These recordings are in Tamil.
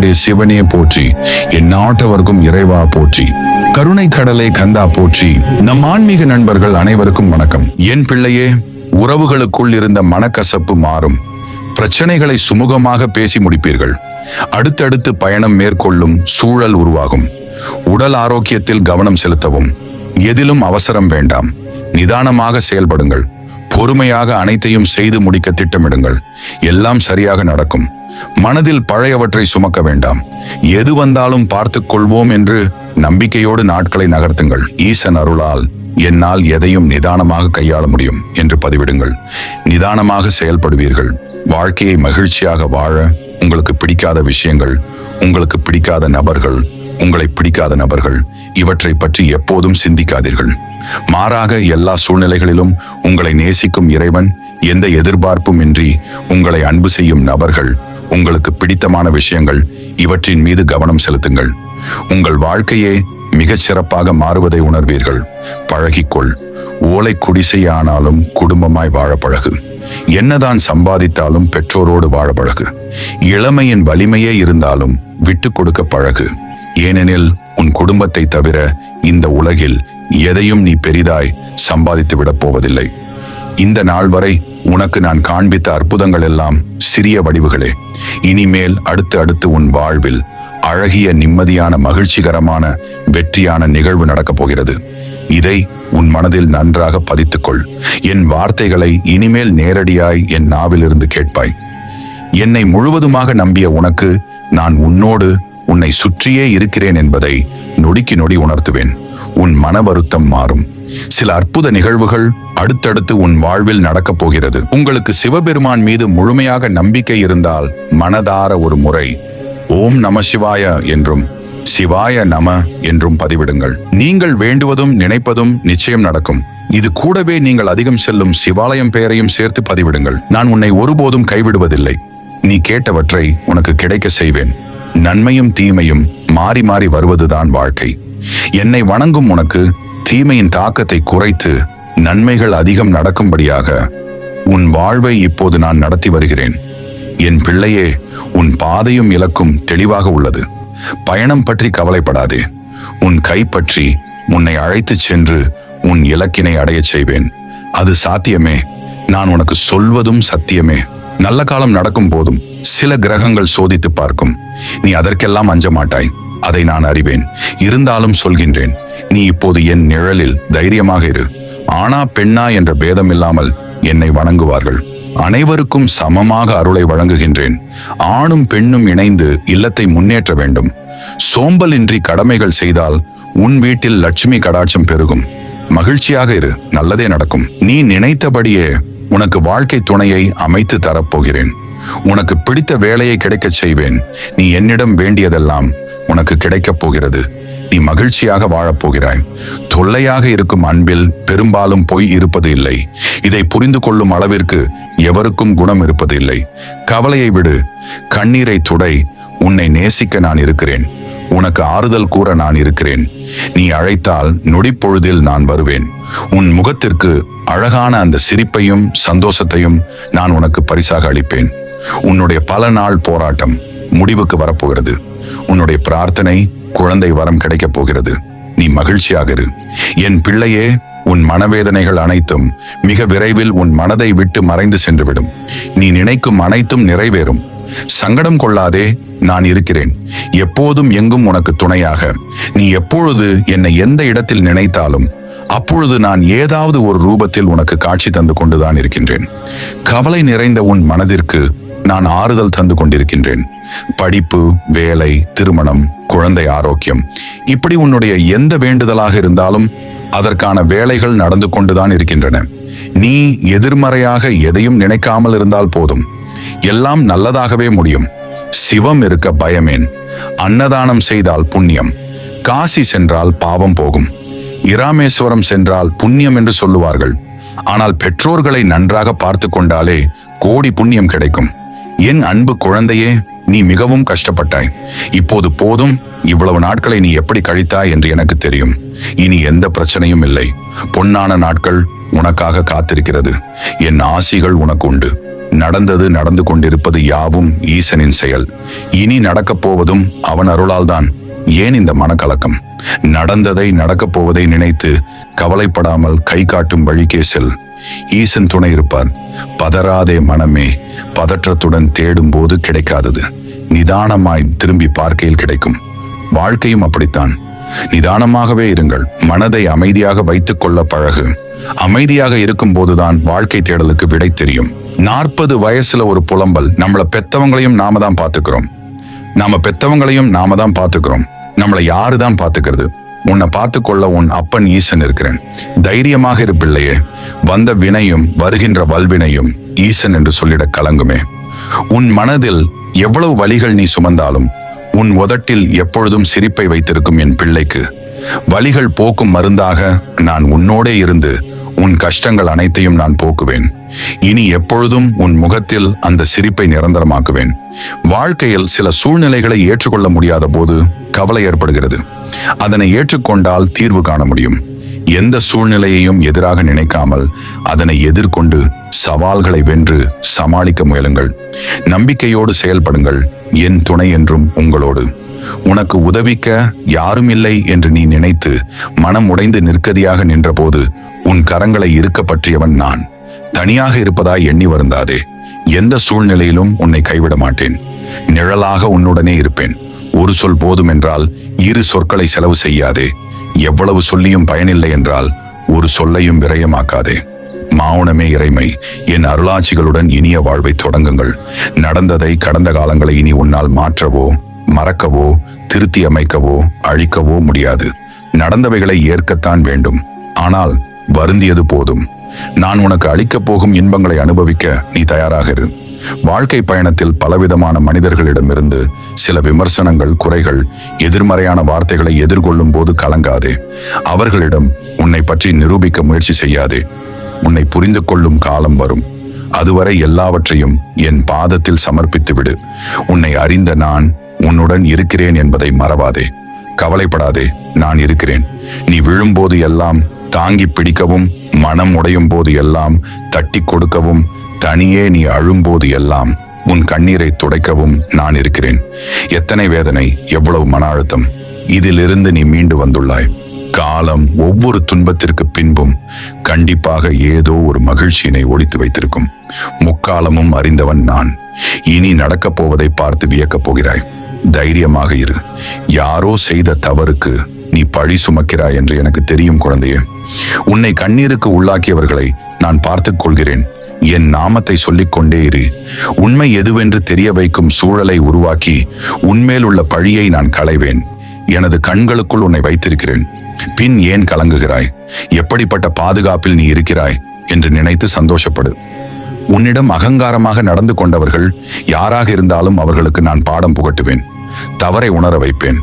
கடவுளே சிவனே போற்றி, என் நாட்டவர்க்கும் இறைவா போற்றி, கருணை கடலே கந்தா போற்றி. நம் ஆன்மீக நண்பர்கள் அனைவருக்கும் வணக்கம். என் பிள்ளையே, உறவுகளுக்குள் இருந்த மனக்கசப்பு மாறும். பிரச்சனைகளை சுமூகமாக பேசி முடிப்பீர்கள். அடுத்தடுத்து பயணம் மேற்கொள்ளும் சூழல் உருவாகும். உடல் ஆரோக்கியத்தில் கவனம் செலுத்தவும். எதிலும் அவசரம் வேண்டாம். நிதானமாக செயல்படுங்கள். பொறுமையாக அனைத்தையும் செய்து முடிக்க திட்டமிடுங்கள். எல்லாம் சரியாக நடக்கும். மனதில் பழையவற்றை சுமக்க வேண்டாம். எது வந்தாலும் பார்த்துக் கொள்வோம் என்று நம்பிக்கையோடு நாட்களை நகர்த்துங்கள். ஈசன் அருளால் என்னால் எதையும் நிதானமாக கையாள முடியும் என்று பதிவிடுங்கள். நிதானமாக செயல்படுவீர்கள். வாழ்க்கையை மகிழ்ச்சியாக வாழ உங்களுக்கு பிடிக்காத விஷயங்கள், உங்களுக்கு பிடிக்காத நபர்கள், உங்களை பிடிக்காத நபர்கள் இவற்றை பற்றி எப்போதும் சிந்திக்காதீர்கள். மாறாக எல்லா சூழ்நிலைகளிலும் உங்களை நேசிக்கும் இறைவன், எந்த எதிர்பார்ப்பும் இன்றி உங்களை அன்பு செய்யும் நபர்கள், உங்களுக்கு பிடித்தமான விஷயங்கள் இவற்றின் மீது கவனம் செலுத்துங்கள். உங்கள் வாழ்க்கையே மிகச் சிறப்பாக மாறுவதை உணர்வீர்கள். பழகிக்கொள். ஓலை குடிசையானாலும் குடும்பமாய் வாழ பழகு. என்னதான் சம்பாதித்தாலும் பெற்றோரோடு வாழ பழகு. இளமையின் வலிமையே இருந்தாலும் விட்டு கொடுக்க பழகு. ஏனெனில் உன் குடும்பத்தை தவிர இந்த உலகில் எதையும் நீ பெரிதாய் சம்பாதித்து விடப் போவதில்லை. இந்த நாள் வரை உனக்கு நான் காண்பித்த அற்புதங்கள் எல்லாம் சிறிய வடிவுகளே. இனிமேல் அடுத்து உன் வாழ்வில் அழகிய, நிம்மதியான, மகிழ்ச்சிகரமான, வெற்றியான நிகழ்வு நடக்கப் போகிறது. இதை உன் மனதில் நன்றாக பதித்துக்கொள். என் வார்த்தைகளை இனிமேல் நேரடியாய் என் நாவிலிருந்து கேட்பாய். என்னை முழுவதுமாக நம்பிய உனக்கு நான் உன்னோடு, உன்னை சுற்றியே இருக்கிறேன் என்பதை நொடிக்கு நொடி உணர்த்துவேன். உன் மன வருத்தம் மாறும். சில அற்புத நிகழ்வுகள் அடுத்தடுத்து உன் வாழ்வில் நடக்கப் போகிறது. உங்களுக்கு சிவபெருமான் மீது முழுமையாக நம்பிக்கை இருந்தால் மனதார ஒரு முறை ஓம் நம சிவாய என்றும் சிவாய நம என்றும் பதிவிடுங்கள். நீங்கள் வேண்டுவதும் நினைப்பதும் நிச்சயம் நடக்கும். இது கூடவே நீங்கள் அதிகம் செல்லும் சிவாலயம் பெயரையும் சேர்த்து பதிவிடுங்கள். நான் உன்னை ஒருபோதும் கைவிடுவதில்லை. நீ கேட்டவற்றை உனக்கு கிடைக்க செய்வேன். நன்மையும் தீமையும் மாறி மாறி வருவதுதான் வாழ்க்கை. என்னை வணங்கும் உனக்கு தீமையின் தாக்கத்தை குறைத்து நன்மைகள் அதிகம் நடக்கும்படியாக உன் வாழ்வை இப்போது நான் நடத்தி வருகிறேன். என் பிள்ளையே, உன் பாதையும் இலக்கும் தெளிவாக உள்ளது. பயணம் பற்றி கவலைப்படாதே. உன் கைப்பற்றி உன்னை அழைத்துச் சென்று உன் இலக்கினை அடையச் செய்வேன். அது சாத்தியமே. நான் உனக்கு சொல்வதும் சத்தியமே. நல்ல காலம் நடக்கும் போதும் சில கிரகங்கள் சோதித்து பார்க்கும். நீ அதற்கெல்லாம் அஞ்ச மாட்டாய். அதை நான் அறிவேன். இருந்தாலும் சொல்கின்றேன், நீ இப்போது என் நிழலில் தைரியமாக இரு. ஆணா பெண்ணா என்ற பேதம் இல்லாமல் என்னை வணங்குவார்கள். அனைவருக்கும் சமமாக அருளை வழங்குகின்றேன். ஆணும் பெண்ணும் இணைந்து இல்லத்தை முன்னேற்ற வேண்டும். சோம்பலின்றி கடமைகள் செய்தால் உன் வீட்டில் லட்சுமி கடாட்சம் பெருகும். மகிழ்ச்சியாக இரு. நல்லதே நடக்கும். நீ நினைத்தபடியே உனக்கு வாழ்க்கை துணையை அமைத்து தரப்போகிறேன். உனக்கு பிடித்த வேலையை கிடைக்கச் செய்வேன். நீ என்னிடம் வேண்டியதெல்லாம் உனக்கு கிடைக்கப் போகிறது. நீ மகிழ்ச்சியாக வாழப்போகிறாய். தொல்லையாக இருக்கும் அன்பில் பெரும்பாலும் பொய் இருப்பது இல்லை. இதை புரிந்து கொள்ளும் அளவிற்கு எவருக்கும் குணம் இருப்பது இல்லை. கவலையை விடு. கண்ணீரை துடை. உன்னை நேசிக்க நான் இருக்கிறேன். உனக்கு ஆறுதல் கூற நான் இருக்கிறேன். நீ அழைத்தால் நொடிப்பொழுதில் நான் வருவேன். உன் முகத்திற்கு அழகான அந்த சிரிப்பையும் சந்தோஷத்தையும் நான் உனக்கு பரிசாக அளிப்பேன். உன்னுடைய பல நாள் போராட்டம் முடிவுக்கு வரப்போகிறது. உன்னுடைய பிரார்த்தனை குழந்தை வரம் கிடைக்கப் போகிறது. நீ மகிழ்ச்சியாக இரு. என் பிள்ளையே, உன் மனவேதனைகள் அனைத்தும் மிக விரைவில் உன் மனதை விட்டு மறைந்து சென்றுவிடும். நீ நினைக்கும் அனைத்தும் நிறைவேறும். சங்கடம் கொள்ளாதே. நான் இருக்கிறேன். எப்போதும் எங்கும் உனக்கு துணையாக. நீ எப்பொழுது என்னை எந்த இடத்தில் நினைத்தாலும் அப்பொழுது நான் ஏதாவது ஒரு ரூபத்தில் உனக்கு காட்சி தந்து கொண்டுதான் இருக்கின்றேன். கவலை நிறைந்த உன் மனதிற்கு நான் ஆறுதல் தந்து கொண்டிருக்கின்றேன். படிப்பு, வேலை, திருமணம், குழந்தை ஆரோக்கியம், இப்படி உன்னுடைய எந்த வேண்டுதலாக இருந்தாலும் அதற்கான வேலைகள் நடந்து கொண்டுதான் இருக்கின்றன. நீ எதிர்மறையாக எதையும் நினைக்காமல் இருந்தால் போதும். எல்லாம் நல்லதாகவே முடியும். சிவம் இருக்க பயமேன். அன்னதானம் செய்தால் புண்ணியம். காசி சென்றால் பாவம் போகும். இராமேஸ்வரம் சென்றால் புண்ணியம் என்று சொல்லுவார்கள். ஆனால் பெற்றோர்களை நன்றாக பார்த்து கொண்டாலே கோடி புண்ணியம் கிடைக்கும். என் அன்பு குழந்தையே, நீ மிகவும் கஷ்டப்பட்டாய். இப்போது போதும். இவ்வளவு நாட்களை நீ எப்படி கழித்தாய் என்று எனக்கு தெரியும். இனி எந்த பிரச்சனையும் இல்லை. பொன்னான நாட்கள் உனக்காக காத்திருக்கிறது. என் ஆசிகள் உனக்கு உண்டு. நடந்தது நடந்து கொண்டிருப்பது யாவும் ஈசனின் செயல். இனி நடக்கப் போவதும் அவன் அருளால்தான். ஏன் இந்த மனக்கலக்கம்? நடந்ததை நடக்கப் போவதை நினைத்து கவலைப்படாமல் கை காட்டும் வழிக்கே செல். ஈசன் துணை இருப்பார். பதறாதே மனமே. பதற்றத்துடன் தேடும் போது கிடைக்காதது நிதானமாய் திரும்பி பார்க்கையில் கிடைக்கும். வாழ்க்கையும் அப்படித்தான். நிதானமாகவே இருங்கள். மனதை அமைதியாக வைத்துக் கொள்ள பழகு. அமைதியாக இருக்கும் போதுதான் வாழ்க்கை தேடலுக்கு விடை தெரியும். 40 வயசுல ஒரு புலம்பல். நம்மளை பெத்தவங்களையும் நாம தான் பாத்துக்கிறோம். நம்மளை யாருதான் பாத்துக்கிறது? உன்னை பார்த்துக்கொள்ள உன் அப்பன் ஈசன் இருக்கிறேன். தைரியமாக இரு பிள்ளையே. வந்த வினையும் வருகின்ற வல்வினையும் ஈசன் என்று சொல்லிட கலங்குமே. உன் மனதில் எவ்வளவு வலிகள் நீ சுமந்தாலும் உன் உதட்டில் எப்பொழுதும் சிரிப்பை வைத்திருக்கும் என் பிள்ளைக்கு வலிகள் போக்கும் மருந்தாக நான் உன்னோடே இருந்து உன் கஷ்டங்கள் அனைத்தையும் நான் போக்குவேன். இனி எப்பொழுதும் உன் முகத்தில் அந்த சிரிப்பை நிரந்தரமாக்குவேன். வாழ்க்கையில் சில சூழ்நிலைகளை ஏற்றுக்கொள்ள முடியாத போது கவலை ஏற்படுகிறது. அதனை ஏற்றுக்கொண்டால் தீர்வு காண முடியும். எந்த சூழ்நிலையையும் எதிராக நினைக்காமல் அதனை எதிர்கொண்டு சவால்களை வென்று சமாளிக்க முயலுங்கள். நம்பிக்கையோடு செயல்படுங்கள். என் துணை என்றும் உங்களோடு. உனக்கு உதவிக்க யாரும் இல்லை என்று நீ நினைத்து மனம் உடைந்து நிற்கதியாக நின்றபோது உன் கரங்களை இருக்க பற்றியவன் நான். தனியாக இருப்பதாய் எண்ணி வருந்தாதே. எந்த சூழ்நிலையிலும் உன்னை கைவிட மாட்டேன். நிழலாக உன்னுடனே இருப்பேன். ஒரு சொல் போதும் என்றால் 2 சொற்களை செலவு செய்யாதே. எவ்வளவு சொல்லியும் பயனில்லை என்றால் ஒரு சொல்லையும் விரயமாக்காதே. மௌனமே இறைமை. என் அருளாட்சிகளுடன் இனிய வாழ்வை தொடங்குங்கள். நடந்ததை, கடந்த காலங்களை இனி உன்னால் மாற்றவோ மறக்கவோ திருத்தி அமைக்கவோ அழிக்கவோ முடியாது. நடந்தவைகளை ஏற்கத்தான் வேண்டும். ஆனால் வருந்தியது போதும். நான் உனக்கு அளிக்கப் போகும் இன்பங்களை அனுபவிக்க நீ தயாராக இரு. வாழ்க்கை பயணத்தில் பலவிதமான மனிதர்களிடமிருந்து சில விமர்சனங்கள், குறைகள், எதிர்மறையான வார்த்தைகளை எதிர்கொள்ளும் போது கலங்காதே. அவர்களிடம் உன்னை பற்றி நிரூபிக்க முயற்சி செய்யாதே. உன்னை புரிந்து கொள்ளும் காலம் வரும். அதுவரை எல்லாவற்றையும் என் பாதத்தில் சமர்ப்பித்து விடு. உன்னை அறிந்த நான் உன்னுடன் இருக்கிறேன் என்பதை மறவாதே. கவலைப்படாதே, நான் இருக்கிறேன். நீ விழும்போது எல்லாம் தாங்கி பிடிக்கவும், மனம் உடையும் போது எல்லாம் தட்டி கொடுக்கவும், தனியே நீ அழும்போது எல்லாம் உன் கண்ணீரை துடைக்கவும் நான் இருக்கிறேன். எத்தனை வேதனை, எவ்வளவு மன அழுத்தம்! இதிலிருந்து நீ மீண்டு வந்துள்ளாய். காலம் ஒவ்வொரு துன்பத்திற்கு பின்பும் கண்டிப்பாக ஏதோ ஒரு மகிழ்ச்சியினை ஒளித்து வைத்திருக்கும். முக்காலமும் அறிந்தவன் நான். இனி நடக்கப் போவதை பார்த்து வியக்கப் போகிறாய். தைரியமாக இரு. யாரோ செய்த தவறுக்கு நீ பழி சுமக்கிறாய் என்று எனக்கு தெரியும் குழந்தையே. உன்னை கண்ணீருக்கு உள்ளாக்கியவர்களை நான் பார்த்துக் கொள்கிறேன். என் நாமத்தை சொல்லிக் கொண்டே இரு. உண்மை எதுவென்று தெரிய வைக்கும் சூழலை உருவாக்கி உன்மேல் உள்ள பழியை நான் களைவேன். எனது கண்களுக்குள் உன்னை வைத்திருக்கிறேன். பின் ஏன் கலங்குகிறாய்? எப்படிப்பட்ட பாதுகாப்பில் நீ இருக்கிறாய் என்று நினைத்து சந்தோஷப்படு. உன்னிடம் அகங்காரமாக நடந்து கொண்டவர்கள் யாராக இருந்தாலும் அவர்களுக்கு நான் பாடம் புகட்டுவேன். தவறை உணர வைப்பேன்.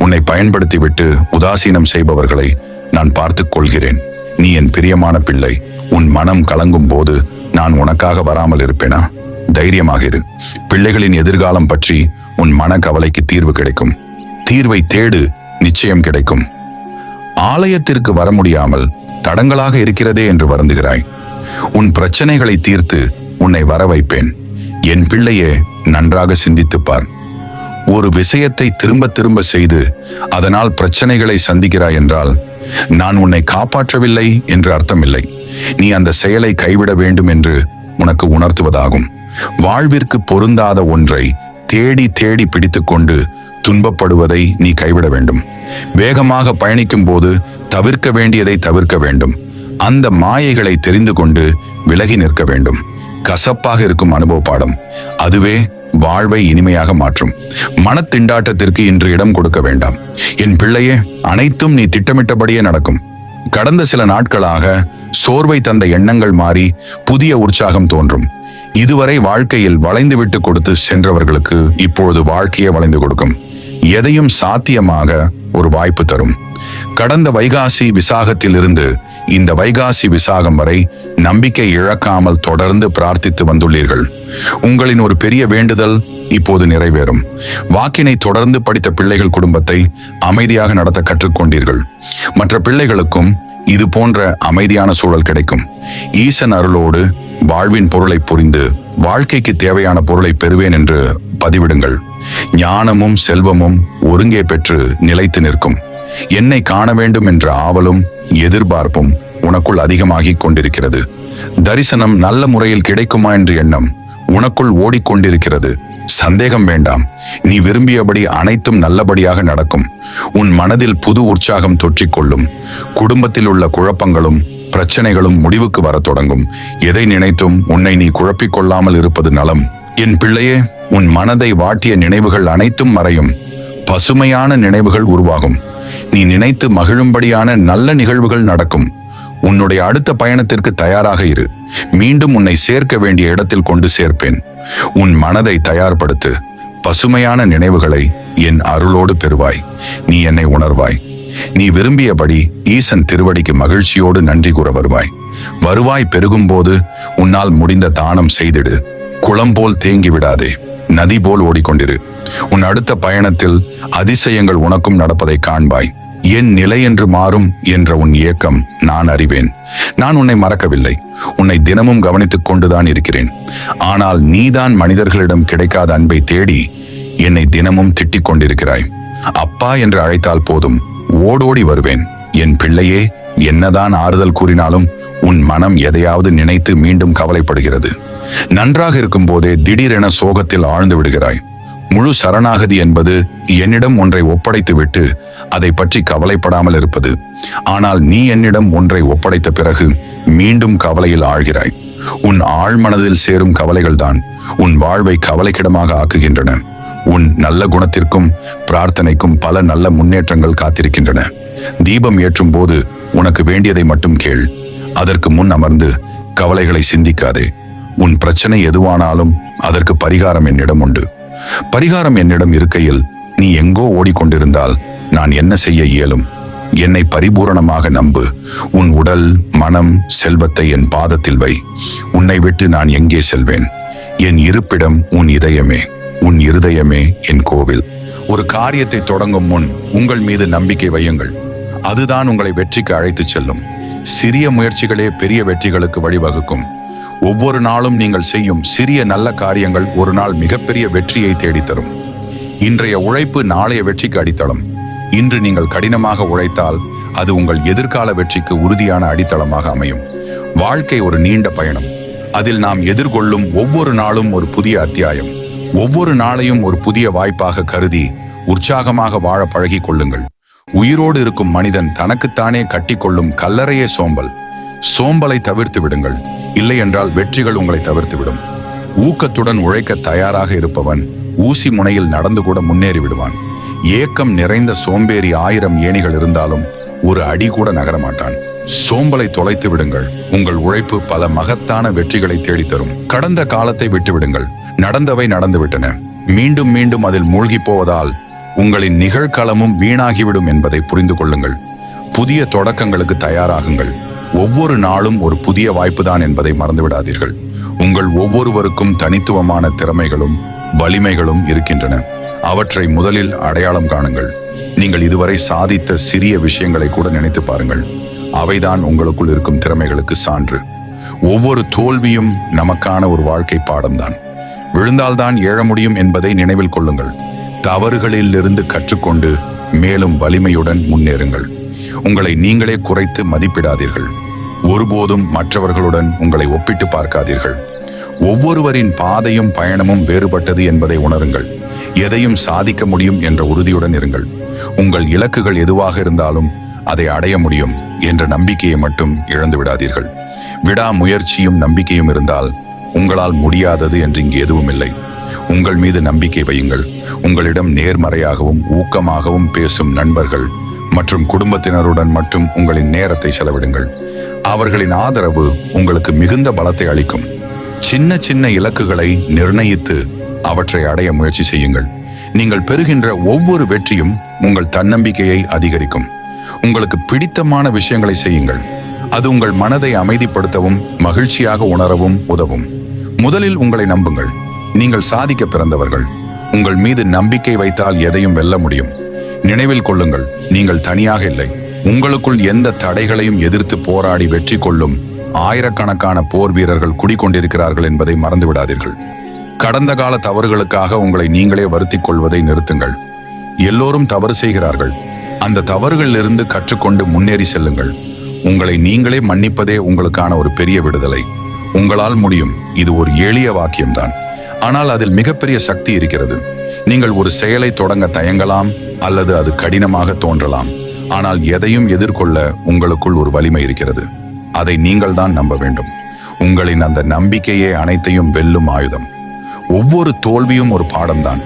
உன்னை பயன்படுத்திவிட்டு உதாசீனம் செய்பவர்களை நான் பார்த்துக் கொள்கிறேன். நீ என் பிரியமான பிள்ளை. உன் மனம் கலங்கும் போது நான் உனக்காக வராமல் இருப்பேனா? தைரியமாக இரு. பிள்ளைகளின் எதிர்காலம் பற்றி உன் மன கவலைக்கு தீர்வு கிடைக்கும். தீர்வை தேடு, நிச்சயம் கிடைக்கும். ஆலயத்திற்கு வர முடியாமல் தடங்களாக இருக்கிறதே என்று வருந்துகிறாய். உன் பிரச்சனைகளை தீர்த்து உன்னை வர வைப்பேன். என் பிள்ளையே, நன்றாக சிந்தித்துப் பார். ஒரு விஷயத்தை திரும்ப திரும்ப செய்து அதனால் பிரச்சனைகளை சந்திக்கிறாய் என்றால் நான் உன்னை காப்பாற்றவில்லை என்று அர்த்தமில்லை. நீ அந்த செயலை கைவிட வேண்டும் என்று உனக்கு உணர்த்துவதாகும். வாழ்விற்கு பொருந்தாத ஒன்றை தேடி தேடி பிடித்துக்கொண்டு துன்பப்படுவதை நீ கைவிட வேண்டும். வேகமாக பயணிக்கும் போது தவிர்க்க வேண்டியதை தவிர்க்க வேண்டும். அந்த மாயைகளை தெரிந்து கொண்டு விலகி நிற்க வேண்டும். கசப்பாக இருக்கும் அனுபவ பாடம் அதுவே வாழ்வை இனிமையாக மாற்றும். மனத்திண்டாட்டத்திற்கு இன்று இடம் கொடுக்க வேண்டாம். என் பிள்ளையே, அனைத்தும் நீ திட்டமிட்டபடியே நடக்கும். கடந்த சில நாட்களாக சோர்வை தந்த எண்ணங்கள் மாறி புதிய உற்சாகம் தோன்றும். இதுவரை வாழ்க்கையில் வளைந்து விட்டு கொடுத்து சென்றவர்களுக்கு இப்பொழுது வாழ்க்கையே வளைந்து கொடுக்கும். எதையும் சாத்தியமாக ஒரு வாய்ப்பு தரும். கடந்த வைகாசி விசாகத்தில் இருந்து இந்த வைகாசி விசாகம் வரை நம்பிக்கை இழக்காமல் தொடர்ந்து பிரார்த்தித்து வந்துள்ளீர்கள். உங்களின் ஒரு பெரிய வேண்டுதல் இப்போது நிறைவேறும். வாக்கினை தொடர்ந்து படித்த பிள்ளைகள் குடும்பத்தை அமைதியாக நடத்த கற்றுக்கொண்டீர்கள். மற்ற பிள்ளைகளுக்கும் இது போன்ற அமைதியான சூழல் கிடைக்கும். ஈசன் அருளோடு வாழ்வின் பொருளை புரிந்து வாழ்க்கைக்கு தேவையான பொருளை பெறுவேன் என்று பதிவிடுங்கள். ஞானமும் செல்வமும் ஒருங்கே பெற்று நிலைத்து நிற்கும். என்னை காண வேண்டும் என்ற ஆவலும் எதிர்பார்ப்பும் உனக்குள் அதிகமாகிக் கொண்டிருக்கிறது. தரிசனம் நல்ல முறையில் கிடைக்குமா என்ற எண்ணம் உனக்குள் ஓடிக்கொண்டிருக்கிறது. சந்தேகம் வேண்டாம். நீ விரும்பியபடி அனைத்தும் நல்லபடியாக நடக்கும். உன் மனதில் புது உற்சாகம் தொற்றிக்கொள்ளும். குடும்பத்தில் உள்ள குழப்பங்களும் பிரச்சனைகளும் முடிவுக்கு வரத் தொடங்கும். எதை நினைத்தும் உன்னை நீ குழப்பிக் கொள்ளாமல் இருப்பது நலம். என் பிள்ளையே, உன் மனதை வாட்டிய நினைவுகள் அனைத்தும் மறையும். பசுமையான நினைவுகள் உருவாகும். நீ நினைத்து மகிழும்படியான நல்ல நிகழ்வுகள் நடக்கும். உன்னுடைய அடுத்த பயணத்திற்கு தயாராக இரு. மீண்டும் உன்னை சேர்க்க வேண்டிய இடத்தில் கொண்டு சேர்ப்பேன். உன் மனதை தயார்படுத்து. பசுமையான நினைவுகளை என் அருளோடு பெறுவாய். நீ என்னை உணர்வாய். நீ விரும்பியபடி ஈசன் திருவடிக்கு மகிழ்ச்சியோடு நன்றி கூற வருவாய். வருவாய் பெருகும்போது உன்னால் முடிந்த தானம் செய்திடு. குளம் போல் தேங்கி விடாதே. நதி போல் ஓடிக்கொண்டிரு. உன் அடுத்த பயணத்தில் அதிசயங்கள் உனக்கும் நடப்பதை காண்பாய். என் நிலை என்று மாறும் என்ற உன் ஏக்கம் நான் அறிவேன். நான் உன்னை மறக்கவில்லை. உன்னை தினமும் கவனித்துக் கொண்டுதான் இருக்கிறேன். ஆனால் நீதான் மனிதர்களிடம் கிடைக்காத அன்பை தேடி என்னை தினமும் திட்டிக் கொண்டிருக்கிறாய். அப்பா என்று அழைத்தால் போதும், ஓடோடி வருவேன். என் பிள்ளையே, என்னதான் ஆறுதல் கூறினாலும் உன் மனம் எதையாவது நினைத்து மீண்டும் கவலைப்படுகிறது. நன்றாக இருக்கும் போதே திடீரென சோகத்தில் ஆழ்ந்து விடுகிறாய். முழு சரணாகதி என்பது என்னிடம் ஒன்றை ஒப்படைத்து விட்டு அதை பற்றி கவலைப்படாமல் இருப்பது. ஆனால் நீ என்னிடம் ஒன்றை ஒப்படைத்த பிறகு மீண்டும் கவலையில் ஆழ்கிறாய். உன் ஆழ்மனதில் சேரும் கவலைகள்தான் உன் வாழ்வை கவலைக்கிடமாக ஆக்குகின்றன. உன் நல்ல குணத்திற்கும் பிரார்த்தனைக்கும் பல நல்ல முன்னேற்றங்கள் காத்திருக்கின்றன. தீபம் ஏற்றும் போது உனக்கு வேண்டியதை மட்டும் கேள். அதற்கு முன் அமர்ந்து கவலைகளை சிந்திக்காதே. உன் பிரச்சனை எதுவானாலும் அதற்கு பரிகாரம் என்னிடம் உண்டு. பரிகாரம் என்னிடம் இருக்கையில் நீ எங்கோ ஓடிக்கொண்டிருந்தால் நான் என்ன செய்ய இயலும்? என்னை பரிபூரணமாக நம்பு. உன் உடல், மனம், செல்வத்தை என் பாதத்தில் வை. உன்னை விட்டு நான் எங்கே செல்வேன்? என் இருப்பிடம் உன் இதயமே. உன் இருதயமே என் கோவில். ஒரு காரியத்தை தொடங்கும் முன் உங்கள் மீது நம்பிக்கை வையுங்கள். அதுதான் உங்களை வெற்றிக்கு அழைத்துச் செல்லும். சிறிய முயற்சிகளே பெரிய வெற்றிகளுக்கு வழிவகுக்கும். ஒவ்வொரு நாளும் நீங்கள் செய்யும் சிறிய நல்ல காரியங்கள் ஒரு நாள் மிகப்பெரிய வெற்றியை தேடித்தரும். இன்றைய உழைப்பு நாளைய வெற்றிக்கு அடித்தளம். இன்று நீங்கள் கடினமாக உழைத்தால் அது உங்கள் எதிர்கால வெற்றிக்கு உறுதியான அடித்தளமாக அமையும். வாழ்க்கை ஒரு நீண்ட பயணம். அதில் நாம் எதிர்கொள்ளும் ஒவ்வொரு நாளும் ஒரு புதிய அத்தியாயம். ஒவ்வொரு நாளையும் ஒரு புதிய வாய்ப்பாக கருதி உற்சாகமாக வாழ பழகிக் கொள்ளுங்கள். உயிரோடு இருக்கும் மனிதன் தனக்குத்தானே கட்டிக்கொள்ளும் கல்லறையே சோம்பல். சோம்பலை தவிர்த்து விடுங்கள். இல்லை என்றால் வெற்றிகள் உங்களை தவிர்த்துவிடும். ஊக்கத்துடன் உழைக்க தயாராக இருப்பவன் ஊசி முனையில் நடந்து கூட முன்னேறி விடுவான். ஏக்கம் நிறைந்த சோம்பேறி 1000 ஏணிகள் இருந்தாலும் ஒரு அடி கூட நகரமாட்டான். சோம்பலை தொலைத்து விடுங்கள். உங்கள் உழைப்பு பல மகத்தான வெற்றிகளை தேடித்தரும். கடந்த காலத்தை விட்டுவிடுங்கள். நடந்தவை நடந்துவிட்டன. மீண்டும் மீண்டும் அதில் மூழ்கி போவதால் உங்களின் நிகழ்காலமும் வீணாகிவிடும் என்பதை புரிந்து கொள்ளுங்கள். புதிய தொடக்கங்களுக்கு தயாராகுங்கள். ஒவ்வொரு நாளும் ஒரு புதிய வாய்ப்புதான் என்பதை மறந்துவிடாதீர்கள். உங்கள் ஒவ்வொருவருக்கும் தனித்துவமான திறமைகளும் வலிமைகளும் இருக்கின்றன. அவற்றை முதலில் அடையாளம் காணுங்கள். நீங்கள் இதுவரை சாதித்த சிறிய விஷயங்களை கூட நினைத்து பாருங்கள். அவைதான் உங்களுக்குள் இருக்கும் திறமைகளுக்கு சான்று. ஒவ்வொரு தோல்வியும் நமக்கான ஒரு வாழ்க்கை பாடம்தான். விழுந்தால்தான் எழ முடியும் என்பதை நினைவில் கொள்ளுங்கள். தவறுகளில் இருந்து கற்றுக்கொண்டு மேலும் வலிமையுடன் முன்னேறுங்கள். உங்களை நீங்களே குறைத்து மதிப்பிடாதீர்கள். ஒருபோதும் மற்றவர்களுடன் உங்களை ஒப்பிட்டு பார்க்காதீர்கள். ஒவ்வொருவரின் பாதையும் பயணமும் வேறுபட்டது என்பதை உணருங்கள். எதையும் சாதிக்க முடியும் என்ற உறுதியுடன் இருங்கள். உங்கள் இலக்குகள் எதுவாக இருந்தாலும் அதை அடைய முடியும் என்ற நம்பிக்கையை மட்டும் இழந்து விடாதீர்கள். விடாமுயற்சியும் நம்பிக்கையும் இருந்தால் உங்களால் முடியாதது என்று இங்கு எதுவும் இல்லை. உங்கள் மீது நம்பிக்கை வையுங்கள். உங்களிடம் நேர்மறையாகவும் ஊக்கமாகவும் பேசும் நண்பர்கள் மற்றும் குடும்பத்தினருடன் மட்டும் உங்களின் நேரத்தை செலவிடுங்கள். அவர்களின் ஆதரவு உங்களுக்கு மிகுந்த பலத்தை அளிக்கும். சின்ன சின்ன இலக்குகளை நிர்ணயித்து அவற்றை அடைய முயற்சி செய்யுங்கள். நீங்கள் பெறுகின்ற ஒவ்வொரு வெற்றியும் உங்கள் தன்னம்பிக்கையை அதிகரிக்கும். உங்களுக்கு பிடித்தமான விஷயங்களை செய்யுங்கள். அது உங்கள் மனதை அமைதிப்படுத்தவும் மகிழ்ச்சியாக உணரவும் உதவும். முதலில் உங்களை நம்புங்கள். நீங்கள் சாதிக்க பிறந்தவர்கள். உங்கள் மீது நம்பிக்கை வைத்தால் எதையும் வெல்ல முடியும். நினைவில் கொள்ளுங்கள், நீங்கள் தனியாக இல்லை. உங்களுக்குள் எந்த தடைகளையும் எதிர்த்து போராடி வெற்றி கொள்ளும் ஆயிரக்கணக்கான போர் வீரர்கள் குடிக்கொண்டிருக்கிறார்கள் என்பதை மறந்துவிடாதீர்கள். கடந்த கால தவறுகளுக்காக உங்களை நீங்களே வருத்திக் கொள்வதை நிறுத்துங்கள். எல்லோரும் தவறு செய்கிறார்கள். அந்த தவறுகளிலிருந்து கற்றுக்கொண்டு முன்னேறி செல்லுங்கள். உங்களை நீங்களே மன்னிப்பதே உங்களுக்கான ஒரு பெரிய விடுதலை. உங்களால் முடியும். இது ஒரு எளிய வாக்கியம்தான், ஆனால் அதில் மிகப்பெரிய சக்தி இருக்கிறது. நீங்கள் ஒரு செயலை தொடங்க தயங்கலாம் அல்லது அது கடினமாக தோன்றலாம். ஆனால் எதையும் எதிர்கொள்ள உங்களுக்குள் ஒரு வலிமை இருக்கிறது. அதை நீங்கள் தான் நம்ப வேண்டும். உங்களின் அந்த நம்பிக்கையே அனைத்தையும் வெல்லும் ஆயுதம். ஒவ்வொரு தோல்வியும் ஒரு பாடம்தான்.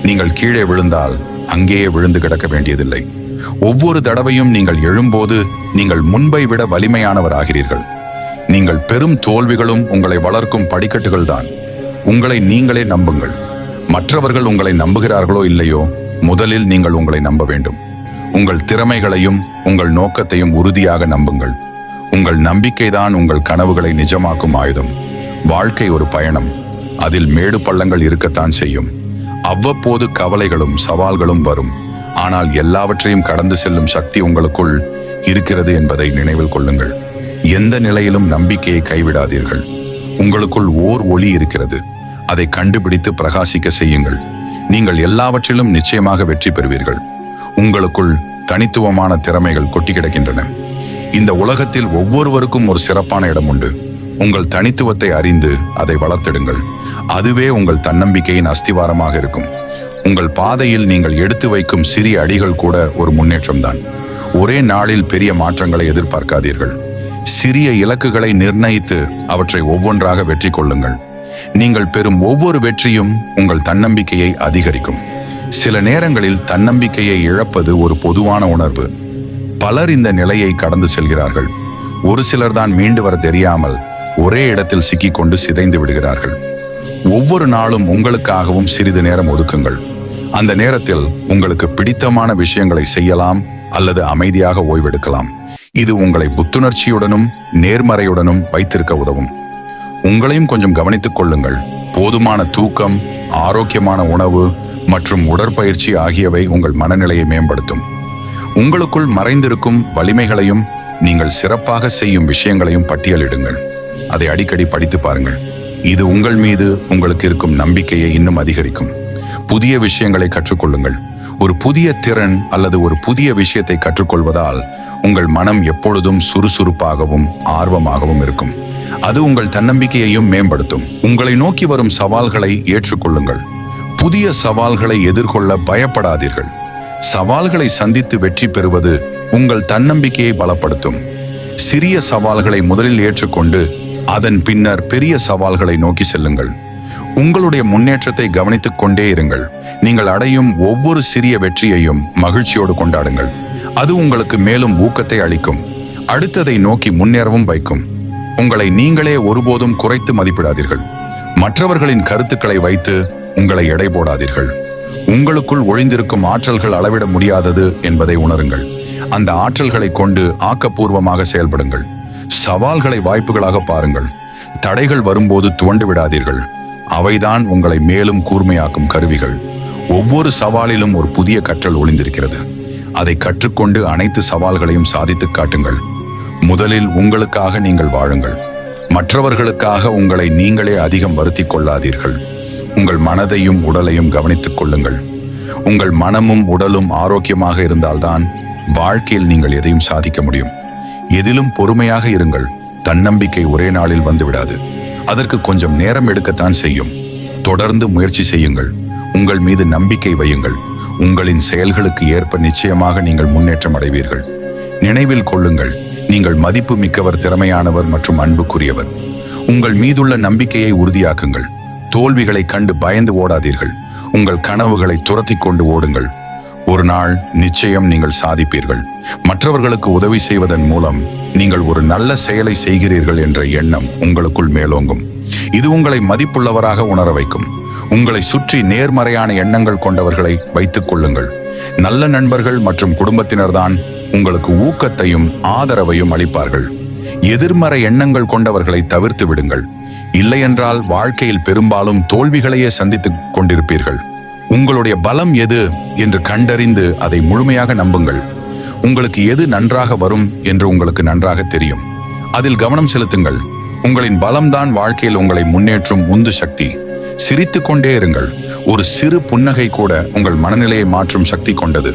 நீங்கள் கீழே விழுந்தால் அங்கேயே விழுந்து கிடக்க வேண்டியதில்லை. ஒவ்வொரு தடவையும் நீங்கள் எழும்போது நீங்கள் முன்பை விட வலிமையானவர் ஆகிறீர்கள். நீங்கள் பெரும் தோல்விகளும் உங்களை வளர்க்கும் படிக்கட்டுகள் தான். உங்களை நீங்களே நம்புங்கள். மற்றவர்கள் உங்களை நம்புகிறார்களோ இல்லையோ, முதலில் நீங்கள் உங்களை நம்ப வேண்டும். உங்கள் திறமைகளையும் உங்கள் நோக்கத்தையும் உறுதியாக நம்புங்கள். உங்கள் நம்பிக்கைதான் உங்கள் கனவுகளை நிஜமாக்கும் ஆயுதம். வாழ்க்கை ஒரு பயணம். அதில் மேடு பள்ளங்கள் இருக்கத்தான் செய்யும். அவ்வப்போது கவலைகளும் சவால்களும் வரும். ஆனால் எல்லாவற்றையும் கடந்து செல்லும் சக்தி உங்களுக்குள் இருக்கிறது என்பதை நினைவில் கொள்ளுங்கள். எந்த நிலையிலும் நம்பிக்கையை கைவிடாதீர்கள். உங்களுக்குள் ஓர் ஒளி இருக்கிறது. அதை கண்டுபிடித்து பிரகாசிக்க செய்யுங்கள். நீங்கள் எல்லாவற்றிலும் நிச்சயமாக வெற்றி பெறுவீர்கள். உங்களுக்குள் தனித்துவமான திறமைகள் கொட்டி கிடக்கின்றன. இந்த உலகத்தில் ஒவ்வொருவருக்கும் ஒரு சிறப்பான இடம் உண்டு. உங்கள் தனித்துவத்தை அறிந்து அதை வளர்த்திடுங்கள். அதுவே உங்கள் தன்னம்பிக்கையின் அஸ்திவாரமாக இருக்கும். உங்கள் பாதையில் நீங்கள் எடுத்து வைக்கும் சிறிய அடிகள் கூட ஒரு முன்னேற்றம்தான். ஒரே நாளில் பெரிய மாற்றங்களை எதிர்பார்க்காதீர்கள். சிறிய இலக்குகளை நிர்ணயித்து அவற்றை ஒவ்வொன்றாக வெற்றி கொள்ளுங்கள். நீங்கள் பெறும் ஒவ்வொரு வெற்றியும் உங்கள் தன்னம்பிக்கையை அதிகரிக்கும். சில நேரங்களில் தன்னம்பிக்கையை இழப்பது ஒரு பொதுவான உணர்வு. பலர் இந்த நிலையை கடந்து செல்கிறார்கள். ஒரு சிலர் தான் மீண்டு வர தெரியாமல் ஒரே இடத்தில் சிக்கிக்கொண்டு சிதைந்து விடுகிறார்கள். ஒவ்வொரு நாளும் உங்களுக்காகவும் சிறிது நேரம் ஒதுக்குங்கள். அந்த நேரத்தில் உங்களுக்கு பிடித்தமான விஷயங்களை செய்யலாம் அல்லது அமைதியாக ஓய்வெடுக்கலாம். இது உங்களை புத்துணர்ச்சியுடனும் நேர்மறையுடனும் வைத்திருக்க உதவும். உங்களையும் கொஞ்சம் கவனித்துக் கொள்ளுங்கள். போதுமான தூக்கம், ஆரோக்கியமான உணவு மற்றும் உடற்பயிற்சி ஆகியவை உங்கள் மனநிலையை மேம்படுத்தும். உங்களுக்குள் மறைந்திருக்கும் வலிமைகளையும் நீங்கள் சிறப்பாக செய்யும் விஷயங்களையும் பட்டியலிடுங்கள். அதை அடிக்கடி படித்து பாருங்கள். இது உங்கள் மீது உங்களுக்கு இருக்கும் நம்பிக்கையை இன்னும் அதிகரிக்கும். புதிய விஷயங்களை கற்றுக்கொள்ளுங்கள். ஒரு புதிய திறன் அல்லது ஒரு புதிய விஷயத்தை கற்றுக்கொள்வதால் உங்கள் மனம் எப்பொழுதும் சுறுசுறுப்பாகவும் ஆர்வமாகவும் இருக்கும். அது உங்கள் தன்னம்பிக்கையையும் மேம்படுத்தும். உங்களை நோக்கி வரும் சவால்களை ஏற்றுக்கொள்ளுங்கள். புதிய சவால்களை எதிர்கொள்ள பயப்படாதீர்கள். சவால்களை சந்தித்து வெற்றி பெறுவது உங்கள் தன்னம்பிக்கையை பலப்படுத்தும். சிறிய சவால்களை முதலில் ஏற்றுக்கொண்டு அதன் பின்னர் பெரிய சவால்களை நோக்கி செல்லுங்கள். உங்களுடைய முன்னேற்றத்தை கவனித்துக் கொண்டே இருங்கள். நீங்கள் அடையும் ஒவ்வொரு சிறிய வெற்றியையும் மகிழ்ச்சியோடு கொண்டாடுங்கள். அது உங்களுக்கு மேலும் ஊக்கத்தை அளிக்கும். அடுத்ததை நோக்கி முன்னேறவும் வைக்கும். உங்களை நீங்களே ஒருபோதும் குறைத்து மதிப்பிடாதீர்கள். மற்றவர்களின் கருத்துக்களை வைத்து உங்களை எடை போடாதீர்கள். உங்களுக்குள் ஒளிந்திருக்கும் ஆற்றல்கள் அளவிட முடியாதது என்பதை உணருங்கள். அந்த ஆற்றல்களை கொண்டு ஆக்கப்பூர்வமாக செயல்படுங்கள். சவால்களை வாய்ப்புகளாக பாருங்கள். தடைகள் வரும்போது துவண்டு விடாதீர்கள். அவைதான் உங்களை மேலும் கூர்மையாக்கும் கருவிகள். ஒவ்வொரு சவாலிலும் ஒரு புதிய கற்றல் ஒளிந்திருக்கிறது. அதை கற்றுக்கொண்டு அனைத்து சவால்களையும் சாதித்து காட்டுங்கள். முதலில் உங்களுக்காக நீங்கள் வாழுங்கள். மற்றவர்களுக்காக உங்களை நீங்களே அதிகம் வருத்திக் கொள்ளாதீர்கள். உங்கள் மனதையும் உடலையும் கவனித்துக் கொள்ளுங்கள். உங்கள் மனமும் உடலும் ஆரோக்கியமாக இருந்தால்தான் வாழ்க்கையில் நீங்கள் எதையும் சாதிக்க முடியும். எதிலும் பொறுமையாக இருங்கள். தன்னம்பிக்கை ஒரே நாளில் வந்துவிடாது. அதற்கு கொஞ்சம் நேரம் எடுக்கத்தான் செய்யும். தொடர்ந்து முயற்சி செய்யுங்கள். உங்கள் மீது நம்பிக்கை வையுங்கள். உங்களின் செயல்களுக்கு ஏற்ப நிச்சயமாக நீங்கள் முன்னேற்றம் அடைவீர்கள். நினைவில் கொள்ளுங்கள், நீங்கள் மதிப்பு மிக்கவர், திறமையானவர் மற்றும் அன்புக்குரியவர். உங்கள் மீதுள்ள நம்பிக்கையை உறுதியாக்குங்கள். தோல்விகளை கண்டு பயந்து ஓடாதீர்கள். உங்கள் கனவுகளை துரத்தி கொண்டு ஓடுங்கள். ஒரு நாள் நிச்சயம் நீங்கள் சாதிப்பீர்கள். மற்றவர்களுக்கு உதவி செய்வதன் மூலம் நீங்கள் ஒரு நல்ல செயலை செய்கிறீர்கள் என்ற எண்ணம் உங்களுக்குள் மேலோங்கும். இது உங்களை மதிப்புள்ளவராக உணர வைக்கும். உங்களை சுற்றி நேர்மறையான எண்ணங்கள் கொண்டவர்களை வைத்துக் கொள்ளுங்கள். நல்ல நண்பர்கள் மற்றும் குடும்பத்தினர்தான் உங்களுக்கு ஊக்கத்தையும் ஆதரவையும் அளிப்பார்கள். எதிர்மறை எண்ணங்கள் கொண்டவர்களை தவிர்த்து விடுங்கள். இல்லையென்றால் வாழ்க்கையில் பெரும்பாலும் தோல்விகளையே சந்தித்துக் கொண்டிருப்பீர்கள். உங்களுடைய பலம் எது என்று கண்டறிந்து அதை முழுமையாக நம்புங்கள். உங்களுக்கு எது நன்றாக வரும் என்று உங்களுக்கு நன்றாக தெரியும். அதில் கவனம் செலுத்துங்கள். உங்களின் பலம்தான் வாழ்க்கையில் உங்களை முன்னேற்றும் உந்து சக்தி. சிரித்துக் கொண்டே இருங்கள். ஒரு சிறு புன்னகை கூட உங்கள் மனநிலையை மாற்றும் சக்தி கொண்டது.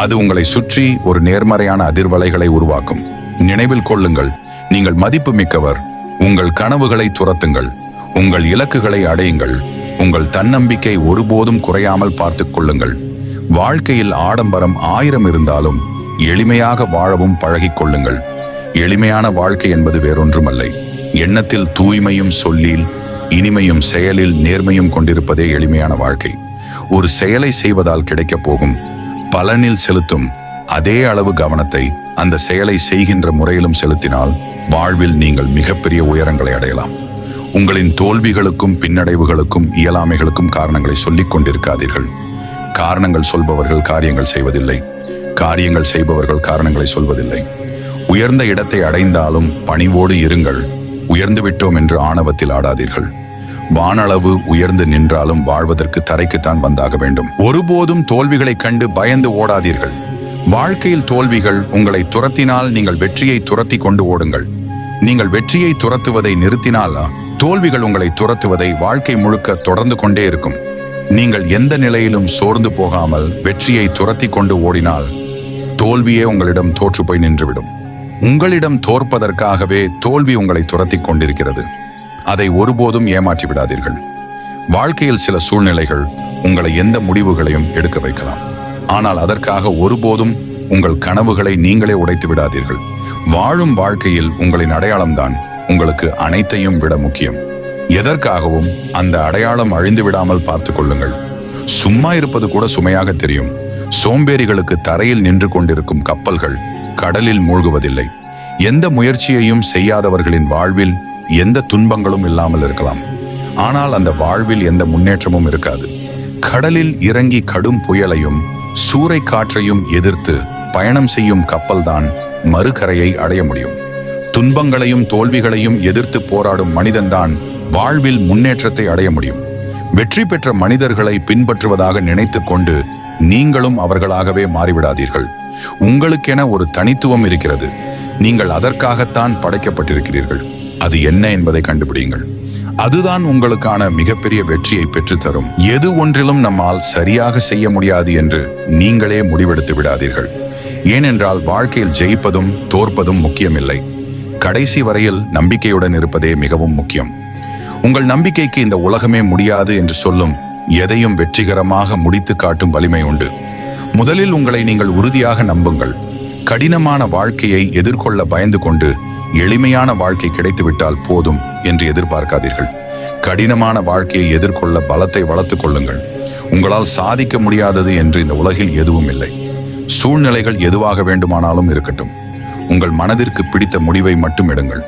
அது உங்களை சுற்றி ஒரு நேர்மறையான அதிர்வலைகளை உருவாக்கும். நினைவில் கொள்ளுங்கள், நீங்கள் மதிப்பு மிக்கவர். உங்கள் கனவுகளை துரத்துங்கள். உங்கள் இலக்குகளை அடையுங்கள். உங்கள் தன்னம்பிக்கை ஒருபோதும் குறையாமல் பார்த்துக் கொள்ளுங்கள். வாழ்க்கையில் ஆடம்பரம் 1000 இருந்தாலும் எளிமையாக வாழவும் பழகிக் கொள்ளுங்கள். எளிமையான வாழ்க்கை என்பது வேறொன்றுமல்ல. எண்ணத்தில் தூய்மையும், சொல்லில் இனிமையும், செயலில் நேர்மையும் கொண்டிருப்பதே எளிமையான வாழ்க்கை. ஒரு செயலை செய்வதால் கிடைக்கப் போகும் பலனில் செலுத்தும் அதே அளவு கவனத்தை அந்த செயலை செய்கின்ற முறையிலும் செலுத்தினால் வாழ்வில் நீங்கள் மிகப்பெரிய உயரங்களை அடையலாம். உங்களின் தோல்விகளுக்கும் பின்னடைவுகளுக்கும் இயலாமைகளுக்கும் காரணங்களை சொல்லிக் கொண்டிருக்காதீர்கள். காரணங்கள் சொல்பவர்கள் காரியங்கள் செய்வதில்லை. காரியங்கள் செய்பவர்கள் காரணங்களை சொல்வதில்லை. உயர்ந்த இடத்தை அடைந்தாலும் பணிவோடு இருங்கள். உயர்ந்து விட்டோம் என்று ஆணவத்தில் ஆடாதீர்கள். வானளவு உயர்ந்து நின்றாலும் வாழ்வதற்கு தரைக்குத்தான் வந்தாக வேண்டும். ஒருபோதும் தோல்விகளை கண்டு பயந்து ஓடாதீர்கள். வாழ்க்கையில் தோல்விகள் உங்களை துரத்தினால் நீங்கள் வெற்றியை துரத்தி கொண்டு ஓடுங்கள். நீங்கள் வெற்றியை துரத்துவதை நிறுத்தினால் தோல்விகள் உங்களை துரத்துவதை வாழ்க்கை முழுக்க தொடர்ந்து கொண்டே இருக்கும். நீங்கள் எந்த நிலையிலும் சோர்ந்து போகாமல் வெற்றியை துரத்தி கொண்டு ஓடினால் தோல்வியே உங்களிடம் தோற்று போய் நின்றுவிடும். உங்களிடம் தோற்பதற்காகவே தோல்வி உங்களை துரத்தி கொண்டிருக்கிறது. அதை ஒருபோதும் ஏமாற்றி விடாதீர்கள். வாழ்க்கையில் சில சூழ்நிலைகள் உங்களை எந்த முடிவுகளையும் எடுக்க வைக்கலாம். ஆனால் அதற்காக ஒருபோதும் உங்கள் கனவுகளை நீங்களே உடைத்து விடாதீர்கள். வாழும் வாழ்க்கையில் உங்களின் அடையாளம்தான் உங்களுக்கு அனைத்தையும் விட முக்கியம். எதற்காகவும் அந்த அடையாளம் அழிந்து விடாமல் பார்த்து கொள்ளுங்கள். சும்மா இருப்பது கூட சுமையாக தெரியும். சோம்பேறிகளுக்கு தரையில் நின்று கொண்டிருக்கும் கப்பல்கள் கடலில் மூழ்குவதில்லை. எந்த முயற்சியையும் செய்யாதவர்களின் வாழ்வில் எந்த துன்பங்களும் இல்லாமல் இருக்கலாம். ஆனால் அந்த வாழ்வில் எந்த முன்னேற்றமும் இருக்காது. கடலில் இறங்கி கடும் புயலையும் சூறை காற்றையும் எதிர்த்து பயணம் செய்யும் கப்பல்தான் மறுகரையை அடைய முடியும். துன்பங்களையும் தோல்விகளையும் எதிர்த்து போராடும் மனிதன்தான் வாழ்வில் முன்னேற்றத்தை அடைய முடியும். வெற்றி பெற்ற மனிதர்களை பின்பற்றுவதாக நினைத்து கொண்டு நீங்களும் அவர்களாகவே மாறிவிடாதீர்கள். உங்களுக்கென ஒரு தனித்துவம் இருக்கிறது. நீங்கள் அதற்காகத்தான் படைக்கப்பட்டிருக்கிறீர்கள். அது என்ன என்பதை கண்டுபிடியுங்கள். அதுதான் உங்களுக்கான மிகப்பெரிய வெற்றியை பெற்றுத்தரும். எது ஒன்றிலும் நம்மால் சரியாக செய்ய முடியாது என்று நீங்களே முடிவெடுத்து விடாதீர்கள். ஏனென்றால் வாழ்க்கையில் ஜெயிப்பதும் தோற்பதும் முக்கியமில்லை. கடைசி வரையில் நம்பிக்கையுடன் இருப்பதே மிகவும் முக்கியம். உங்கள் நம்பிக்கைக்கு இந்த உலகமே முடியாது என்று சொல்லும் எதையும் வெற்றிகரமாக முடித்து காட்டும் வலிமை உண்டு. முதலில் உங்களை நீங்கள் உறுதியாக நம்புங்கள். கடினமான வாழ்க்கையை எதிர்கொள்ள பயந்து கொண்டு எளிமையான வாழ்க்கை கிடைத்துவிட்டால் போதும் என்று எதிர்பார்க்காதீர்கள். கடினமான வாழ்க்கையை எதிர்கொள்ள பலத்தை வளர்த்துக் கொள்ளுங்கள். உங்களால் சாதிக்க முடியாதது என்று இந்த உலகில் எதுவும் இல்லை. சூழ்நிலைகள் எதுவாக வேண்டுமானாலும் இருக்கட்டும். உங்கள் மனதிற்கு பிடித்த முடிவை மட்டும் எடுங்கள்.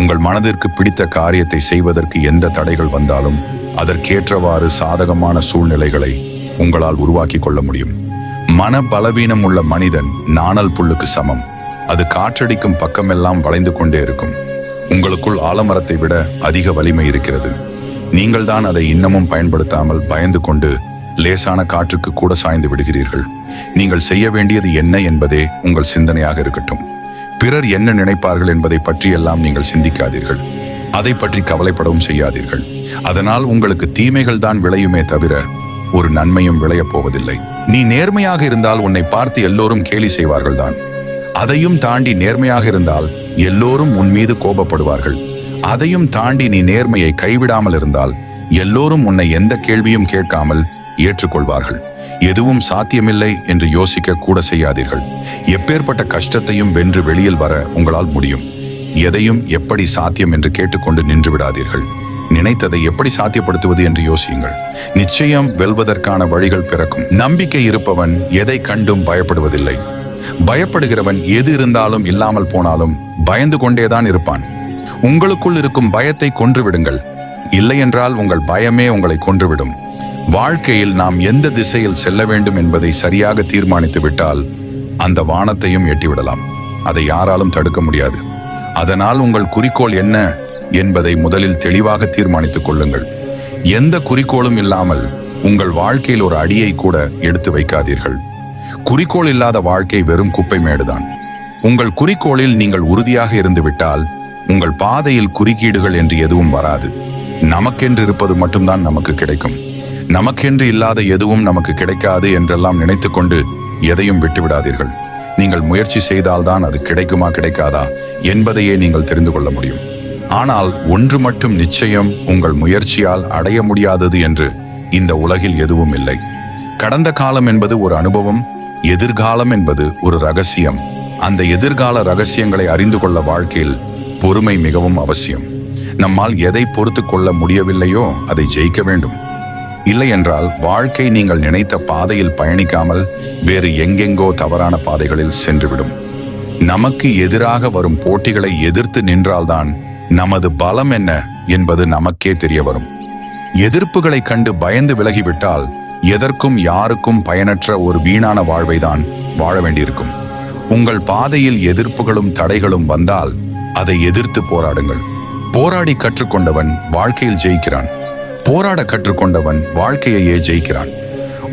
உங்கள் மனதிற்கு பிடித்த காரியத்தை செய்வதற்கு எந்த தடைகள் வந்தாலும் அதற்கேற்றவாறு சாதகமான சூழ்நிலைகளை உங்களால் உருவாக்கி கொள்ள முடியும். மன பலவீனம் உள்ள மனிதன் நாணல் புல்லுக்கு சமம். அது காற்றடிக்கும் பக்கமெல்லாம் வளைந்து கொண்டே இருக்கும். உங்களுக்குள் ஆலமரத்தை விட அதிக வலிமை இருக்கிறது. நீங்கள் தான் அதை இன்னமும் பயன்படுத்தாமல் பயந்து கொண்டு லேசான காற்றுக்கு கூட சாய்ந்து விடுகிறீர்கள். நீங்கள் செய்ய வேண்டியது என்ன என்பதே உங்கள் சிந்தனையாக இருக்கட்டும். பிறர் என்ன நினைப்பார்கள் என்பதை பற்றியெல்லாம் நீங்கள் சிந்திக்காதீர்கள். அதை பற்றி கவலைப்படவும் செய்யாதீர்கள். அதனால் உங்களுக்கு தீமைகள் தான் விளையுமே தவிர ஒரு நன்மையும் விளையப் போவதில்லை. நீ நேர்மையாக இருந்தால் உன்னை பார்த்து எல்லோரும் கேலி செய்வார்கள் தான். அதையும் தாண்டி நேர்மையாக இருந்தால் எல்லோரும் உன் மீது கோபப்படுவார்கள். அதையும் தாண்டி நீ நேர்மையை கைவிடாமல் இருந்தால் எல்லோரும் உன்னை எந்த கேள்வியும் கேட்காமல் ஏற்றுக்கொள்வார்கள். எதுவும் சாத்தியமில்லை என்று யோசிக்க கூட செய்யாதீர்கள். எப்பேற்பட்ட கஷ்டத்தையும் வென்று வெளியில் வர உங்களால் முடியும். எதையும் எப்படி சாத்தியம் என்று கேட்டுக்கொண்டு நின்று விடாதீர்கள். நினைத்ததை எப்படி சாத்தியப்படுத்துவது என்று யோசியுங்கள். நிச்சயம் வெல்வதற்கான வழிகள் பிறக்கும். நம்பிக்கை இருப்பவன் எதை கண்டும் பயப்படுவதில்லை. பயப்படுகிறவன் எது இருந்தாலும் இல்லாமல் போனாலும் பயந்து கொண்டேதான் இருப்பான். உங்களுக்குள் இருக்கும் பயத்தை கொன்றுவிடுங்கள். இல்லையென்றால் உங்கள் பயமே உங்களை கொன்றுவிடும். வாழ்க்கையில் நாம் எந்த திசையில் செல்ல வேண்டும் என்பதை சரியாக தீர்மானித்து விட்டால் அந்த வானத்தையும் எட்டிவிடலாம். அதை யாராலும் தடுக்க முடியாது. அதனால் உங்கள் குறிக்கோள் என்ன என்பதை முதலில் தெளிவாக தீர்மானித்துக் கொள்ளுங்கள். எந்த குறிக்கோளும் இல்லாமல் உங்கள் வாழ்க்கையில் ஒரு அடியை கூட எடுத்து வைக்காதீர்கள். குறிக்கோள் இல்லாத வாழ்க்கை வெறும் குப்பை மேடுதான். உங்கள் குறிக்கோளில் நீங்கள் உறுதியாக இருந்துவிட்டால் உங்கள் பாதையில் குறுக்கீடுகள் என்று எதுவும் வராது. நமக்கென்று இருப்பது மட்டும்தான் நமக்கு கிடைக்கும். நமக்கென்று இல்லாத எதுவும் நமக்கு கிடைக்காது என்றெல்லாம் நினைத்து கொண்டு எதையும் விட்டுவிடாதீர்கள். நீங்கள் முயற்சி செய்தால்தான் அது கிடைக்குமா கிடைக்காதா என்பதையே நீங்கள் தெரிந்து கொள்ள முடியும். ஆனால் ஒன்று மட்டும் நிச்சயம், உங்கள் முயற்சியால் அடைய முடியாதது என்று இந்த உலகில் எதுவும் இல்லை. கடந்த காலம் என்பது ஒரு அனுபவம், எதிர்காலம் என்பது ஒரு ரகசியம். அந்த எதிர்கால ரகசியங்களை அறிந்து கொள்ள வாழ்க்கையில் பொறுமை மிகவும் அவசியம். நம்மால் எதை பொறுத்து கொள்ள முடியவில்லையோ அதை ஜெயிக்க வேண்டும். இல்லை என்றால் வாழ்க்கை நீங்கள் நினைத்த பாதையில் பயணிக்காமல் வேறு எங்கெங்கோ தவறான பாதைகளில் சென்றுவிடும். நமக்கு எதிராக வரும் போட்டிகளை எதிர்த்து நின்றால்தான் நமது பலம் என்ன என்பது நமக்கே தெரிய வரும். எதிர்ப்புகளை கண்டு பயந்து விலகிவிட்டால் எதற்கும் யாருக்கும் பயனற்ற ஒரு வீணான வாழ்வை தான் வாழ வேண்டியிருக்கும். உங்கள் பாதையில் எதிர்ப்புகளும் தடைகளும் வந்தால் அதை எதிர்த்து போராடுங்கள். போராடி கற்றுக்கொண்டவன் வாழ்க்கையில் ஜெயிக்கிறான். போராட கற்றுக்கொண்டவன் வாழ்க்கையையே ஜெயிக்கிறான்.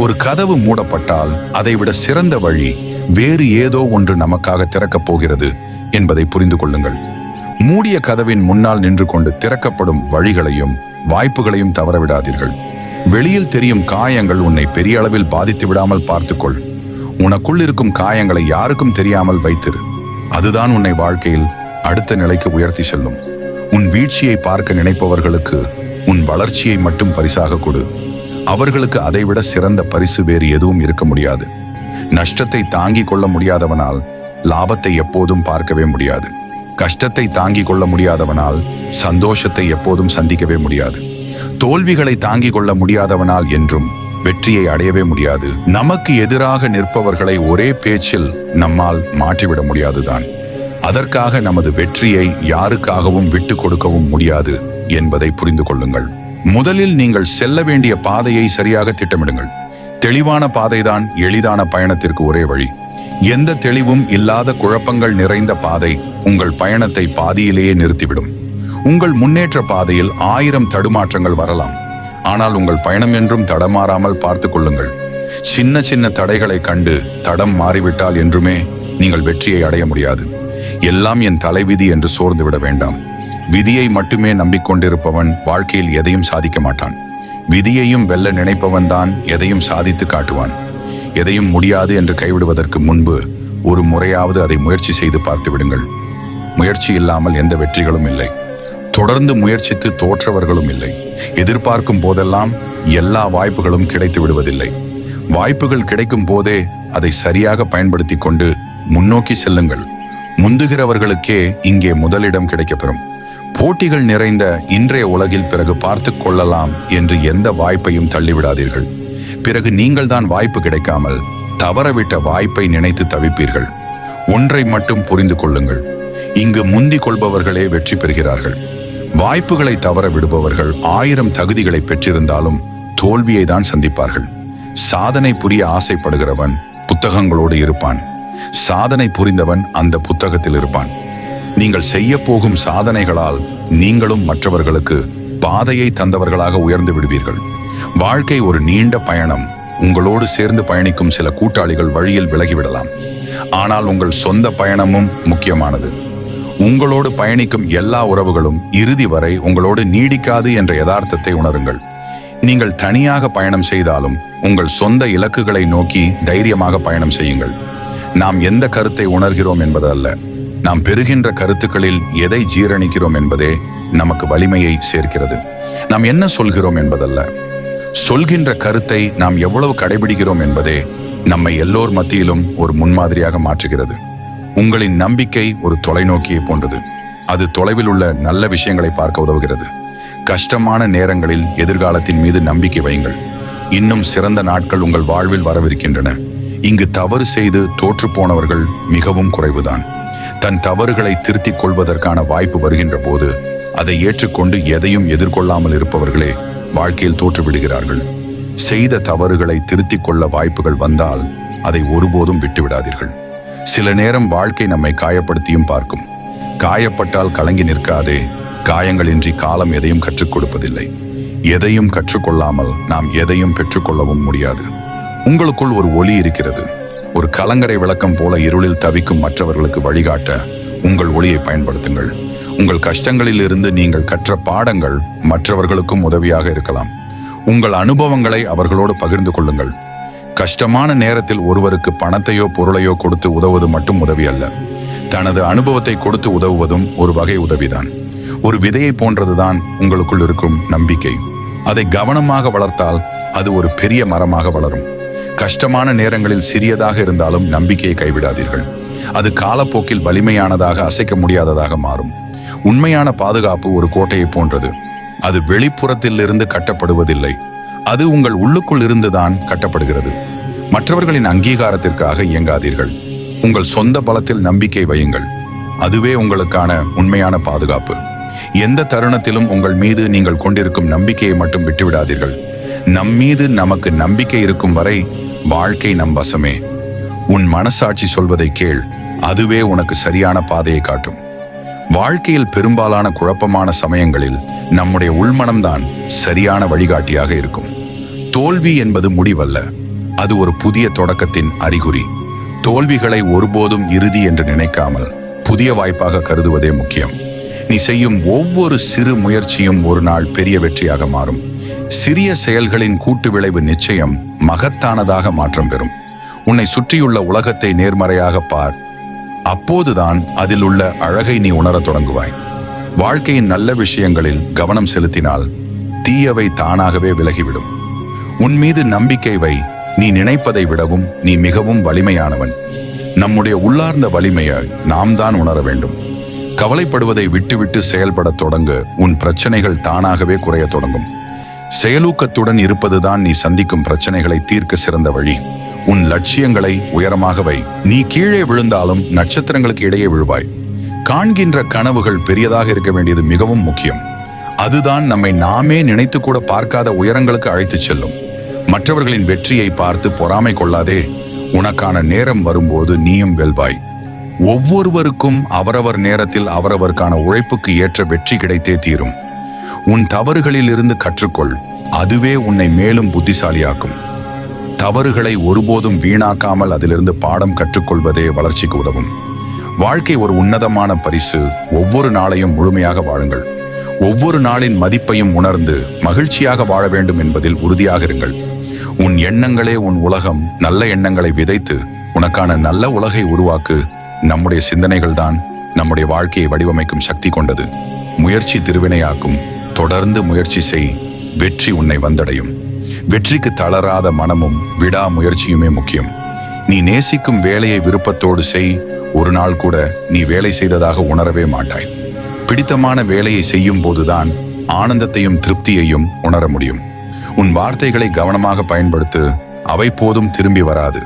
ஒரு கதவு மூடப்பட்டால் அதைவிட சிறந்த வழி வேறு ஏதோ ஒன்று நமக்காக திறக்கப் போகிறது என்பதை புரிந்து கொள்ளுங்கள். மூடிய கதவின் முன்னால் நின்று கொண்டு திறக்கப்படும் வழிகளையும் வாய்ப்புகளையும் தவறவிடாதீர்கள். வெளியில் தெரியும் காயங்கள் உன்னை பெரிய அளவில் பாதித்து விடாமல் பார்த்துக்கொள். உனக்குள் இருக்கும் காயங்களை யாருக்கும் தெரியாமல் வைத்திரு. அதுதான் உன்னை வாழ்க்கையில் அடுத்த நிலைக்கு உயர்த்தி செல்லும். உன் வீழ்ச்சியை பார்க்க நினைப்பவர்களுக்கு உன் வளர்ச்சியை மட்டும் பரிசாக கொடு. அவர்களுக்கு அதைவிட சிறந்த பரிசு வேறு எதுவும் இருக்க முடியாது. நஷ்டத்தை தாங்கிக் கொள்ள முடியாதவனால் லாபத்தை எப்போதும் பார்க்கவே முடியாது. கஷ்டத்தை தாங்கிக் கொள்ள முடியாதவனால் சந்தோஷத்தை எப்போதும் சந்திக்கவே முடியாது. தோல்விகளை தாங்கிக் கொள்ள முடியாதவனால் என்றும் வெற்றியை அடையவே முடியாது. நமக்கு எதிராக நிற்பவர்களை ஒரே பேச்சில் நம்மால் மாற்றிவிட முடியாதுதான். அதற்காக நமது வெற்றியை யாருக்காகவும் விட்டு கொடுக்கவும் முடியாது என்பதை புரிந்து கொள்ளுங்கள். முதலில் நீங்கள் செல்ல வேண்டிய பாதையை சரியாக திட்டமிடுங்கள். தெளிவான பாதைதான் எளிதான பயணத்திற்கு ஒரே வழி. எந்த தெளிவும் இல்லாத குழப்பங்கள் நிறைந்த பாதை உங்கள் பயணத்தை பாதியிலேயே நிறுத்திவிடும். உங்கள் முன்னேற்ற பாதையில் 1000 தடுமாற்றங்கள் வரலாம். ஆனால் உங்கள் பயணம் என்றும் தடமாறாமல் பார்த்து கொள்ளுங்கள். சின்ன சின்ன தடைகளை கண்டு தடம் மாறிவிட்டால் என்றுமே நீங்கள் வெற்றியை அடைய முடியாது. எல்லாம் என் தலைவிதி என்று சோர்ந்து விட வேண்டாம். விதியை மட்டுமே நம்பிக்கொண்டிருப்பவன் வாழ்க்கையில் எதையும் சாதிக்க மாட்டான். விதியையும் வெல்ல நினைப்பவன் தான் எதையும் சாதித்து காட்டுவான். எதையும் முடியாது என்று கைவிடுவதற்கு முன்பு ஒரு முறையாவது அதை முயற்சி செய்து பார்த்து விடுங்கள். முயற்சி இல்லாமல் எந்த வெற்றிகளும் இல்லை. தொடர்ந்து முயற்சித்து தோற்றவர்களும் இல்லை. எதிர்பார்க்கும் போதெல்லாம் எல்லா வாய்ப்புகளும் கிடைத்து விடுவதில்லை. வாய்ப்புகள் கிடைக்கும் போதே அதை சரியாக பயன்படுத்தி கொண்டு முன்னோக்கி செல்லுங்கள். முந்துகிறவர்களுக்கே இங்கே முதலிடம் கிடைக்கப்பெறும். போட்டிகள் நிறைந்த இன்றைய உலகில் பிறகு பார்த்து கொள்ளலாம் என்று எந்த வாய்ப்பையும் தள்ளிவிடாதீர்கள். பிறகு நீங்கள் தான் வாய்ப்பு கிடைக்காமல் தவறவிட்ட வாய்ப்பை நினைத்து தவிப்பீர்கள். ஒன்றை மட்டும் புரிந்து கொள்ளுங்கள், இங்கு முந்திக் கொள்பவர்களே வெற்றி பெறுகிறார்கள். வாய்ப்புகளை தவற விடுபவர்கள் 1000 தகுதிகளை பெற்றிருந்தாலும் தோல்வியை தான் சந்திப்பார்கள். சாதனை புரிய ஆசைப்படுகிறவன் புத்தகங்களோடு இருப்பான். சாதனை புரிந்தவன் அந்த புத்தகத்தில் இருப்பான். நீங்கள் செய்ய போகும் சாதனைகளால் நீங்களும் மற்றவர்களுக்கு பாதையை தந்தவர்களாக உயர்ந்து விடுவீர்கள். வாழ்க்கை ஒரு நீண்ட பயணம். உங்களோடு சேர்ந்து பயணிக்கும் சில கூட்டாளிகள் வழியில் விலகிவிடலாம். ஆனால் உங்கள் சொந்த பயணமும் முக்கியமானது. உங்களோடு பயணிக்கும் எல்லா உறவுகளும் இறுதி வரை உங்களோடு நீடிக்காது என்ற யதார்த்தத்தை உணருங்கள். நீங்கள் தனியாக பயணம் செய்தாலும் உங்கள் சொந்த இலக்குகளை நோக்கி தைரியமாக பயணம் செய்யுங்கள். நாம் எந்த கருத்தை உணர்கிறோம் என்பது அல்ல, நாம் பெறுகின்ற கருத்துக்களில் எதை ஜீரணிக்கிறோம் என்பதே நமக்கு வலிமையை சேர்க்கிறது. நாம் என்ன சொல்கிறோம் என்பதல்ல, சொல்கின்ற கருத்தை நாம் எவ்வளவு கடைபிடிக்கிறோம் என்பதே நம்மை எல்லோர் மத்தியிலும் ஒரு முன்மாதிரியாக மாற்றுகிறது. உங்களின் நம்பிக்கை ஒரு தொலைநோக்கியை போன்றது. அது தொலைவில் உள்ள நல்ல விஷயங்களை பார்க்க உதவுகிறது. கஷ்டமான நேரங்களில் எதிர்காலத்தின் மீது நம்பிக்கை வையுங்கள். இன்னும் சிறந்த நாட்கள் உங்கள் வாழ்வில் வரவிருக்கின்றன. இங்கு தவறு செய்து தோற்று போனவர்கள் மிகவும் குறைவுதான். தன் தவறுகளை திருத்திக் கொள்வதற்கான வாய்ப்பு வருகின்ற போது அதை ஏற்றுக்கொண்டு எதையும் எதிர்கொள்ளாமல் இருப்பவர்களே வாழ்க்கையில் தோற்றுவிடுகிறார்கள். செய்த தவறுகளை திருத்திக் கொள்ள வாய்ப்புகள் வந்தால் அதை ஒருபோதும் விட்டுவிடாதீர்கள். சில நேரம் வாழ்க்கை நம்மை காயப்படுத்தியும் பார்க்கும். காயப்பட்டால் கலங்கி நிற்காதே. காயங்களின்றி காலம் எதையும் கற்றுக் கொடுப்பதில்லை. எதையும் கற்றுக்கொள்ளாமல் நாம் எதையும் பெற்றுக்கொள்ளவும் முடியாது. உங்களுக்குள் ஒரு ஒளி இருக்கிறது. ஒரு கலங்கரை விளக்கம் போல இருளில் தவிக்கும் மற்றவர்களுக்கு வழிகாட்ட உங்கள் ஒளியை பயன்படுத்துங்கள். உங்கள் கஷ்டங்களில் இருந்து நீங்கள் கற்ற பாடங்கள் மற்றவர்களுக்கும் உதவியாக இருக்கலாம். உங்கள் அனுபவங்களை அவர்களோடு பகிர்ந்து கொள்ளுங்கள். கஷ்டமான நேரத்தில் ஒருவருக்கு பணத்தையோ பொருளையோ கொடுத்து உதவுவது மட்டும் உதவி அல்ல. தனது அனுபவத்தை கொடுத்து உதவுவதும் ஒரு வகை உதவிதான். ஒரு விதையை போன்றதுதான் உங்களுக்குள் இருக்கும் நம்பிக்கை. அதை கவனமாக வளர்த்தால் அது ஒரு பெரிய மரமாக வளரும். கஷ்டமான நேரங்களில் சிறியதாக இருந்தாலும் நம்பிக்கையை கைவிடாதீர்கள். அது காலப்போக்கில் வலிமையானதாக, அசைக்க முடியாததாக மாறும். உண்மையான பாதுகாப்பு ஒரு கோட்டையை போன்றது. அது வெளிப்புறத்திலிருந்து கட்டப்படுவதில்லை, அது உங்கள் உள்ளுக்குள் இருந்துதான் கட்டப்படுகிறது. மற்றவர்களின் அங்கீகாரத்திற்காக இயங்காதீர்கள். உங்கள் சொந்த பலத்தில் நம்பிக்கை வையுங்கள். அதுவே உங்களுக்கான உண்மையான பாதுகாப்பு. எந்த தருணத்திலும் உங்கள் மீது நீங்கள் கொண்டிருக்கும் நம்பிக்கையை மட்டும் விட்டுவிடாதீர்கள். நம்மீது நமக்கு நம்பிக்கை இருக்கும் வரை வாழ்க்கை நம் வசமே. உன் மனசாட்சி சொல்வதை கேள், அதுவே உனக்கு சரியான பாதையை காட்டும். வாழ்க்கையில் பெரும்பாலான குழப்பமான சமயங்களில் நம்முடைய உள்மனம்தான் சரியான வழிகாட்டியாக இருக்கும். தோல்வி என்பது முடிவல்ல, அது ஒரு புதிய தொடக்கத்தின் அறிகுறி. தோல்விகளை ஒருபோதும் இறுதி என்று நினைக்காமல் புதிய வாய்ப்பாக கருதுவதே முக்கியம். நீ செய்யும் ஒவ்வொரு சிறு முயற்சியும் ஒரு நாள் பெரிய வெற்றியாக மாறும். சிறிய செயல்களின் கூட்டு விளைவு நிச்சயம் மகத்தானதாக மாற்றம் பெறும். உன்னை சுற்றியுள்ள உலகத்தை நேர்மறையாக பார். அப்போதுதான் அதில் உள்ள அழகை நீ உணரத் தொடங்குவாய். வாழ்க்கையின் நல்ல விஷயங்களில் கவனம் செலுத்தினால் தீயவை தானாகவே விலகிவிடும். உன் மீது நம்பிக்கை வை. நீ நினைப்பதை விடவும் நீ மிகவும் வலிமையானவன். நம்முடைய உள்ளார்ந்த வலிமையை நாம் தான் உணர வேண்டும். கவலைப்படுவதை விட்டுவிட்டு செயல்படத் தொடங்க. உன் பிரச்சனைகள் தானாகவே குறைய தொடங்கும். செயலூக்கத்துடன் இருப்பதுதான் நீ சந்திக்கும் பிரச்சனைகளை தீர்க்க சிறந்த வழி. உன் லட்சியங்களை உயரமாக வை. நீ கீழே விழுந்தாலும் நட்சத்திரங்களுக்கு இடையே விழுவாய். காண்கின்ற கனவுகள் பெரியதாக இருக்க வேண்டியது மிகவும் முக்கியம். அதுதான் நம்மை நாமே நினைத்து கூட பார்க்காத உயரங்களுக்கு அழைத்துச் செல்லும். மற்றவர்களின் வெற்றியை பார்த்து பொறாமை கொள்ளாதே. உனக்கான நேரம் வரும்போது நீயும் வெல்வாய். ஒவ்வொருவருக்கும் அவரவர் நேரத்தில் அவரவருக்கான உழைப்புக்கு ஏற்ற வெற்றி கிடைத்தே தீரும். உன் தவறுகளில் இருந்து கற்றுக்கொள். அதுவே உன்னை மேலும் புத்திசாலியாக்கும். தவறுகளை ஒருபோதும் வீணாக்காமல் அதிலிருந்து பாடம் கற்றுக்கொள்வதே வளர்ச்சிக்கு உதவும். வாழ்க்கை ஒரு உன்னதமான பரிசு. ஒவ்வொரு நாளையும் முழுமையாக வாழுங்கள். ஒவ்வொரு நாளின் மதிப்பையும் உணர்ந்து மகிழ்ச்சியாக வாழ வேண்டும் என்பதில் உறுதியாக இருங்கள். உன் எண்ணங்களே உன் உலகம். நல்ல எண்ணங்களை விதைத்து உனக்கான நல்ல உலகை உருவாக்கு. நம்முடைய சிந்தனைகள் தான் நம்முடைய வாழ்க்கையை வடிவமைக்கும் சக்தி கொண்டது. முயற்சி திருவினையாக்கும். தொடர்ந்து முயற்சி செய். வெற்றி உன்னை வந்தடையும். வெற்றிக்கு தளராத மனமும் விடாமுயற்சியுமே முக்கியம். நீ நேசிக்கும் வேலையை விருப்பத்தோடு செய். ஒரு நாள் கூட நீ வேலை செய்ததாக உணரவே மாட்டாய். பிடித்தமான வேலையை செய்யும் போதுதான் ஆனந்தத்தையும் திருப்தியையும் உணர முடியும். உன் வார்த்தைகளை கவனமாக பயன்படுத்து. அவை போதும் திரும்பி வராது.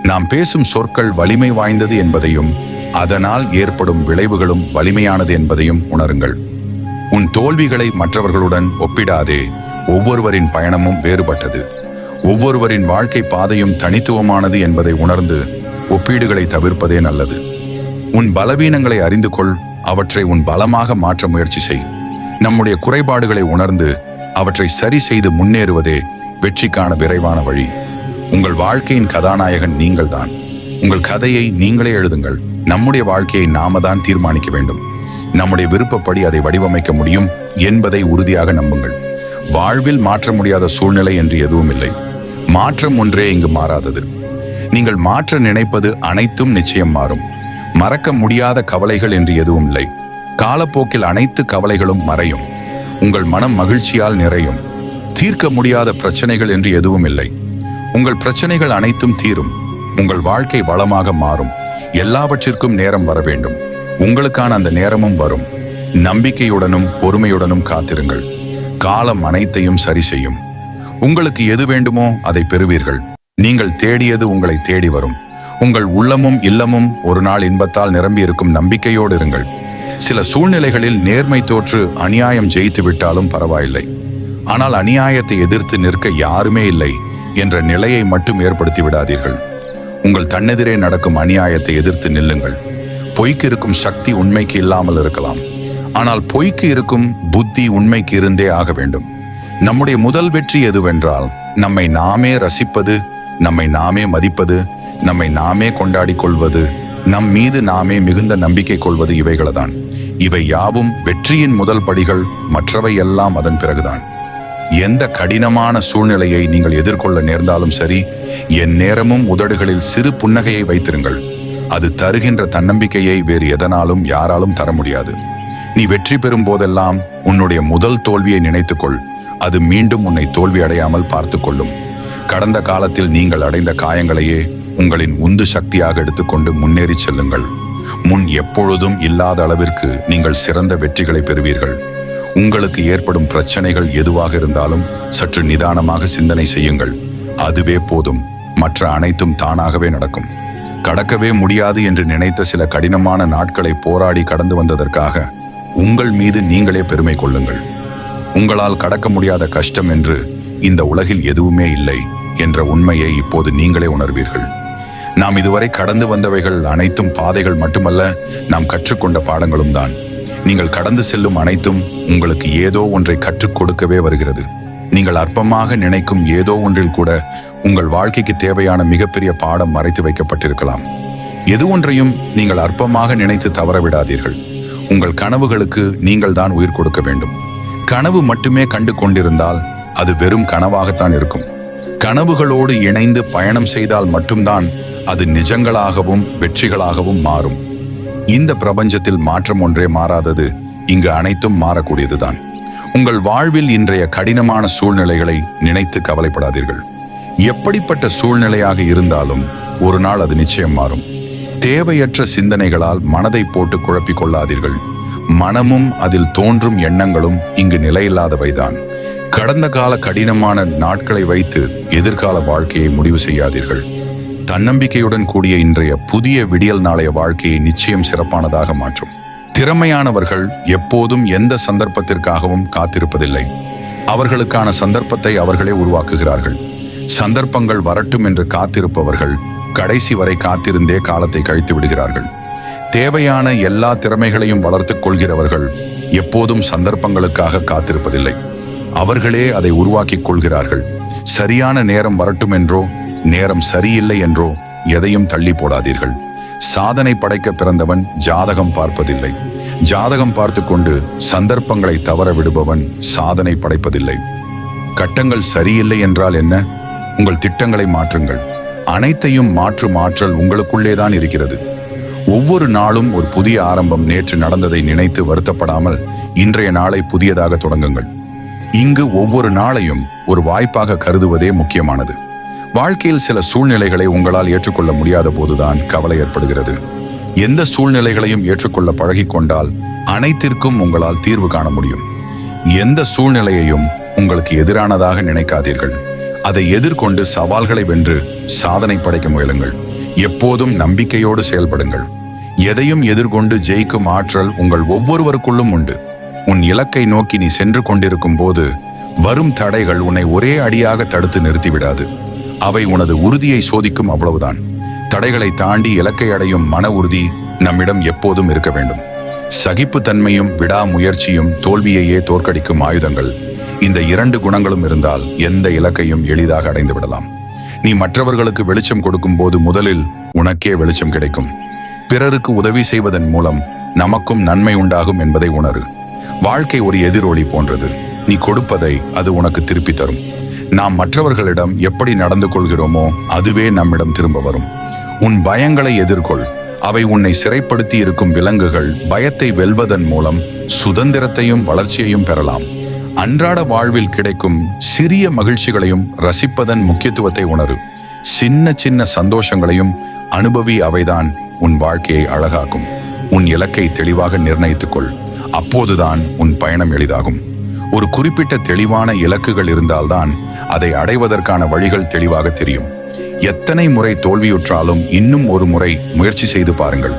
நாம் பேசும் சொற்கள் வலிமை வாய்ந்தது என்பதையும் அதனால் ஏற்படும் விளைவுகளும் வலிமையானது என்பதையும் உணருங்கள். உன் தோல்விகளை மற்றவர்களுடன் ஒப்பிடாதே. ஒவ்வொருவரின் பயணமும் வேறுபட்டது. ஒவ்வொருவரின் வாழ்க்கை பாதையும் தனித்துவமானது என்பதை உணர்ந்து ஒப்பீடுகளை தவிர்ப்பதே நல்லது. உன் பலவீனங்களை அறிந்து கொள். அவற்றை உன் பலமாக மாற்ற முயற்சி செய். நம்முடைய குறைபாடுகளை உணர்ந்து அவற்றை சரி செய்து முன்னேறுவதே வெற்றிக்கான விரைவான வழி. உங்கள் வாழ்க்கையின் கதாநாயகன் நீங்கள்தான். உங்கள் கதையை நீங்களே எழுதுங்கள். நம்முடைய வாழ்க்கையை நாம தான் தீர்மானிக்க வேண்டும். நம்முடைய விருப்பப்படி அதை வடிவமைக்க முடியும் என்பதை உறுதியாக நம்புங்கள். வாழ்வில் மாற்ற முடியாத சூழ்நிலை என்று எதுவும் இல்லை. மாற்றம் ஒன்றே இங்கு மாறாதது. நீங்கள் மாற்ற நினைப்பது அனைத்தும் நிச்சயம் மாறும். மறக்க முடியாத கவலைகள் என்று எதுவும் இல்லை. காலப்போக்கில் அனைத்து கவலைகளும் மறையும். உங்கள் மனம் மகிழ்ச்சியால் நிறையும். தீர்க்க முடியாத பிரச்சனைகள் என்று எதுவும் இல்லை. உங்கள் பிரச்சனைகள் அனைத்தும் தீரும். உங்கள் வாழ்க்கை வளமாக மாறும். எல்லாவற்றிற்கும் நேரம் வர வேண்டும். உங்களுக்கான அந்த நேரமும் வரும். நம்பிக்கையுடனும் பொறுமையுடனும் காத்திருங்கள். காலம் அனைத்தையும் சரி செய்யும். உங்களுக்கு எது வேண்டுமோ அதை பெறுவீர்கள். நீங்கள் தேடியது உங்களை தேடி வரும். உங்கள் உள்ளமும் இல்லமும் ஒரு நாள் இன்பத்தால் நிரம்பியிருக்கும். நம்பிக்கையோடு இருங்கள். சில சூழ்நிலைகளில் நேர்மை தோற்று அநியாயம் ஜெயித்து விட்டாலும் பரவாயில்லை. ஆனால் அநியாயத்தை எதிர்த்து நிற்க யாருமே இல்லை என்ற நிலையை மட்டும் ஏற்படுத்தி விடாதீர்கள். உங்கள் தன்னெதிரே நடக்கும் அநியாயத்தை எதிர்த்து நில்லுங்கள். பொய்க்கு இருக்கும் சக்தி உண்மைக்கு இல்லாமல் இருக்கலாம். ஆனால் பொய்க்கு இருக்கும் புத்தி உண்மைக்கு இருந்தே ஆக வேண்டும். நம்முடைய முதல் வெற்றி எதுவென்றால் நம்மை நாமே ரசிப்பது, நம்மை நாமே மதிப்பது, நம்மை நாமே கொண்டாடி கொள்வது, நம் மீது நாமே மிகுந்த நம்பிக்கை கொள்வது இவைகளதான். இவை யாவும் வெற்றியின் முதல் படிகள். மற்றவை எல்லாம் அதன் பிறகுதான். எந்த கடினமான சூழ்நிலையை நீங்கள் எதிர்கொள்ள நேர்ந்தாலும் சரி, என் நேரமும் உதடுகளில் சிறு புன்னகையை வைத்திருங்கள். அது தருகின்ற தன்னம்பிக்கையை வேறு எதனாலும் யாராலும் தர முடியாது. நீ வெற்றி பெறும் போதெல்லாம் உன்னுடைய முதல் தோல்வியை நினைத்துக்கொள். அது மீண்டும் உன்னை தோல்வி அடையாமல் பார்த்து கொள்ளும். கடந்த காலத்தில் நீங்கள் அடைந்த காயங்களையே உங்களின் உந்து சக்தியாக எடுத்துக்கொண்டு முன்னேறி செல்லுங்கள். முன் எப்பொழுதும் இல்லாத அளவிற்கு நீங்கள் சிறந்த வெற்றிகளை பெறுவீர்கள். உங்களுக்கு ஏற்படும் பிரச்சனைகள் எதுவாக இருந்தாலும் சற்று நிதானமாக சிந்தனை செய்யுங்கள். அதுவே போதும். மற்ற அனைத்தும் தானாகவே நடக்கும். கடக்கவே முடியாது என்று நினைத்த சில கடினமான நாட்களை போராடி கடந்து வந்ததற்காக உங்கள் மீது நீங்களே பெருமை கொள்ளுங்கள். உங்களால் கடக்க முடியாத கஷ்டம் என்று இந்த உலகில் எதுவுமே இல்லை என்ற உண்மையை இப்போது நீங்களே உணர்வீர்கள். நாம் இதுவரை கடந்து வந்தவைகள் அனைத்தும் பாதைகள் மட்டுமல்ல, நாம் கற்றுக்கொண்ட பாடங்களும் தான். நீங்கள் கடந்து செல்லும் அனைத்தும் உங்களுக்கு ஏதோ ஒன்றை கற்றுக் கொடுக்கவே வருகிறது. நீங்கள் அற்பமாக நினைக்கும் ஏதோ ஒன்றில் கூட உங்கள் வாழ்க்கைக்கு தேவையான மிகப்பெரிய பாடம் மறைத்து வைக்கப்பட்டிருக்கலாம். எது ஒன்றையும் நீங்கள் அற்பமாக நினைத்து தவற விடாதீர்கள். உங்கள் கனவுகளுக்கு நீங்கள் தான் உயிர் கொடுக்க வேண்டும். கனவு மட்டுமே கண்டு கொண்டிருந்தால் அது வெறும் கனவாகத்தான் இருக்கும். கனவுகளோடு இணைந்து பயணம் செய்தால் மட்டும்தான் அது நிஜங்களாகவும் வெற்றிகளாகவும் மாறும். இந்த பிரபஞ்சத்தில் மாற்றம் ஒன்றே மாறாதது. இங்கு அனைத்தும் மாறக்கூடியதுதான். உங்கள் வாழ்வில் இன்றைய கடினமான சூழ்நிலைகளை நினைத்து கவலைப்படாதீர்கள். எப்படிப்பட்ட சூழ்நிலையாக இருந்தாலும் ஒரு நாள் அது நிச்சயம் மாறும். தேவையற்ற சிந்தனைகளால் மனதை போட்டு குழப்பிக் கொள்ளாதீர்கள். மனமும் அதில் தோன்றும் எண்ணங்களும் இங்கு நிலையில்லாதவைதான். கடந்த கால கடினமான நாட்களை வைத்து எதிர்கால வாழ்க்கையை முடிவு செய்யாதீர்கள். தன்னம்பிக்கையுடன் கூடிய இன்றைய புதிய விடியல் நாளைய வாழ்க்கையை நிச்சயம் சிறப்பானதாக மாற்றும். திறமையானவர்கள் எப்போதும் எந்த சந்தர்ப்பத்திற்காகவும் காத்திருப்பதில்லை. அவர்களுக்கான சந்தர்ப்பத்தை அவர்களே உருவாக்குகிறார்கள். சந்தர்ப்பங்கள் வரட்டும் என்று காத்திருப்பவர்கள் கடைசி வரை காத்திருந்தே காலத்தை கழித்து விடுகிறார்கள். தேவையான எல்லா திறமைகளையும் வளர்த்துக் கொள்கிறவர்கள் எப்போதும் சந்தர்ப்பங்களுக்காக காத்திருப்பதில்லை. அவர்களே அதை உருவாக்கிக் கொள்கிறார்கள். சரியான நேரம் வரட்டும் என்றோ நேரம் சரியில்லை என்றோ எதையும் தள்ளி போடாதீர்கள். சாதனை படைக்க பிறந்தவன் ஜாதகம் பார்ப்பதில்லை. ஜாதகம் பார்த்து கொண்டு சந்தர்ப்பங்களை தவற விடுபவன் சாதனை படைப்பதில்லை. கட்டங்கள் சரியில்லை என்றால் என்ன? உங்கள் திட்டங்களை மாற்றுங்கள். அனைத்தையும் மாற்றும் ஆற்றல் உங்களுக்குள்ளேதான் இருக்கிறது. ஒவ்வொரு நாளும் ஒரு புதிய ஆரம்பம். நேற்று நடந்ததை நினைத்து வருத்தப்படாமல் இன்றைய நாளை புதியதாக தொடங்குங்கள். இங்கு ஒவ்வொரு நாளையும் ஒரு வாய்ப்பாக கருதுவதே முக்கியமானது. வாழ்க்கையில் சில சூழ்நிலைகளை உங்களால் ஏற்றுக்கொள்ள முடியாத போதுதான் கவலை ஏற்படுகிறது. எந்த சூழ்நிலைகளையும் ஏற்றுக்கொள்ள பழகிக்கொண்டால் அனைத்திற்கும் உங்களால் தீர்வு காண முடியும். எந்த சூழ்நிலையையும் உங்களுக்கு எதிரானதாக நினைக்காதீர்கள். அதை எதிர்கொண்டு சவால்களை வென்று சாதனை படைக்க முயலுங்கள். எப்போதும் நம்பிக்கையோடு செயல்படுங்கள். எதையும் எதிர்கொண்டு ஜெயிக்கும் ஆற்றல் உங்கள் ஒவ்வொருவருக்குள்ளும் உண்டு. உன் இலக்கை நோக்கி நீ சென்று கொண்டிருக்கும் போது வரும் தடைகள் உன்னை ஒரே அடியாக தடுத்து நிறுத்திவிடாது. அவை உனது உறுதியை சோதிக்கும், அவ்வளவுதான். தடைகளை தாண்டி இலக்கை அடையும் மன உறுதி நம்மிடம் எப்போதும் இருக்க வேண்டும். சகிப்புத்தன்மையும் விடாமுயற்சியும் தோல்வியையே தோற்கடிக்கும் ஆயுதங்கள். இந்த இரண்டு குணங்களும் இருந்தால் எந்த இலக்கையும் எளிதாக அடைந்து விடலாம். நீ மற்றவர்களுக்கு வெளிச்சம் கொடுக்கும் போது முதலில் உனக்கே வெளிச்சம் கிடைக்கும். பிறருக்கு உதவி செய்வதன் மூலம் நமக்கும் நன்மை உண்டாகும் என்பதை உணரு. வாழ்க்கை ஒரு எதிரொலி போன்றது. நீ கொடுப்பதை அது உனக்கு திருப்பி தரும். நாம் மற்றவர்களிடம் எப்படி நடந்து கொள்கிறோமோ அதுவே நம்மிடம் திரும்ப வரும். உன் பயங்களை எதிர்கொள். அவை உன்னை சிறைப்படுத்தி இருக்கும் விலங்குகள். பயத்தை வெல்வதன் மூலம் சுதந்திரத்தையும் வளர்ச்சியையும் பெறலாம். அன்றாட வாழ்வில் கிடைக்கும் சிறிய மகிழ்ச்சிகளையும் ரசிப்பதன் முக்கியத்துவத்தை உணரு. சின்ன சின்ன சந்தோஷங்களையும் அனுபவி. அவைதான் உன் வாழ்க்கையை அழகாக்கும். உன் இலக்கை தெளிவாக நிர்ணயித்துக்கொள். அப்போதுதான் உன் பயணம் எளிதாகும். ஒரு குறிப்பிட்ட தெளிவான இலக்குகள் இருந்தால்தான் அதை அடைவதற்கான வழிகள் தெளிவாக தெரியும். எத்தனை முறை தோல்வியுற்றாலும் இன்னும் ஒரு முறை முயற்சி செய்து பாருங்கள்.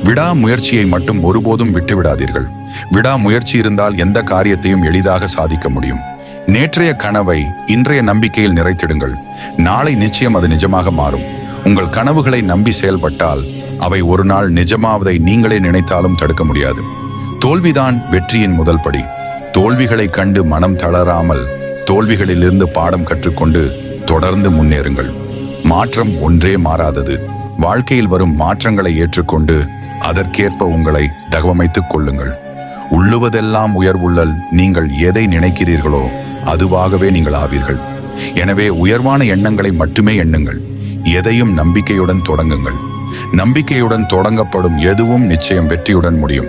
விடாமுயற்சியை மட்டும் ஒருபோதும் விட்டுவிடாதீர்கள். விடாமுயற்சி இருந்தால் எந்த காரியத்தையும் எளிதாக சாதிக்க முடியும். நேற்றைய கனவை இன்றைய நம்பிக்கையில் நிறைத்திடுங்கள். நாளை நிச்சயம் அது நிஜமாக மாறும். உங்கள் கனவுகளை நம்பி செயல்பட்டால் அவை ஒரு நாள் நிஜமாவதை நீங்களே நினைத்தாலும் தடுக்க முடியாது. தோல்விதான் வெற்றியின் முதல் படி. தோல்விகளை கண்டு மனம் தளராமல் தோல்விகளிலிருந்து பாடம் கற்றுக்கொண்டு தொடர்ந்து முன்னேறுங்கள். மாற்றம் ஒன்றே மாறாதது. வாழ்க்கையில் வரும் மாற்றங்களை ஏற்றுக்கொண்டு அதற்கேற்ப உங்களை தகவமைத்துக் கொள்ளுங்கள். உள்ளுவதெல்லாம் உயர்வுள்ளல். நீங்கள் எதை நினைக்கிறீர்களோ அதுவாகவே நீங்கள் ஆவீர்கள். எனவே உயர்வான எண்ணங்களை மட்டுமே எண்ணுங்கள். எதையும் நம்பிக்கையுடன் தொடங்குங்கள். நம்பிக்கையுடன் தொடங்கப்படும் எதுவும் நிச்சயம் வெற்றியுடன் முடியும்.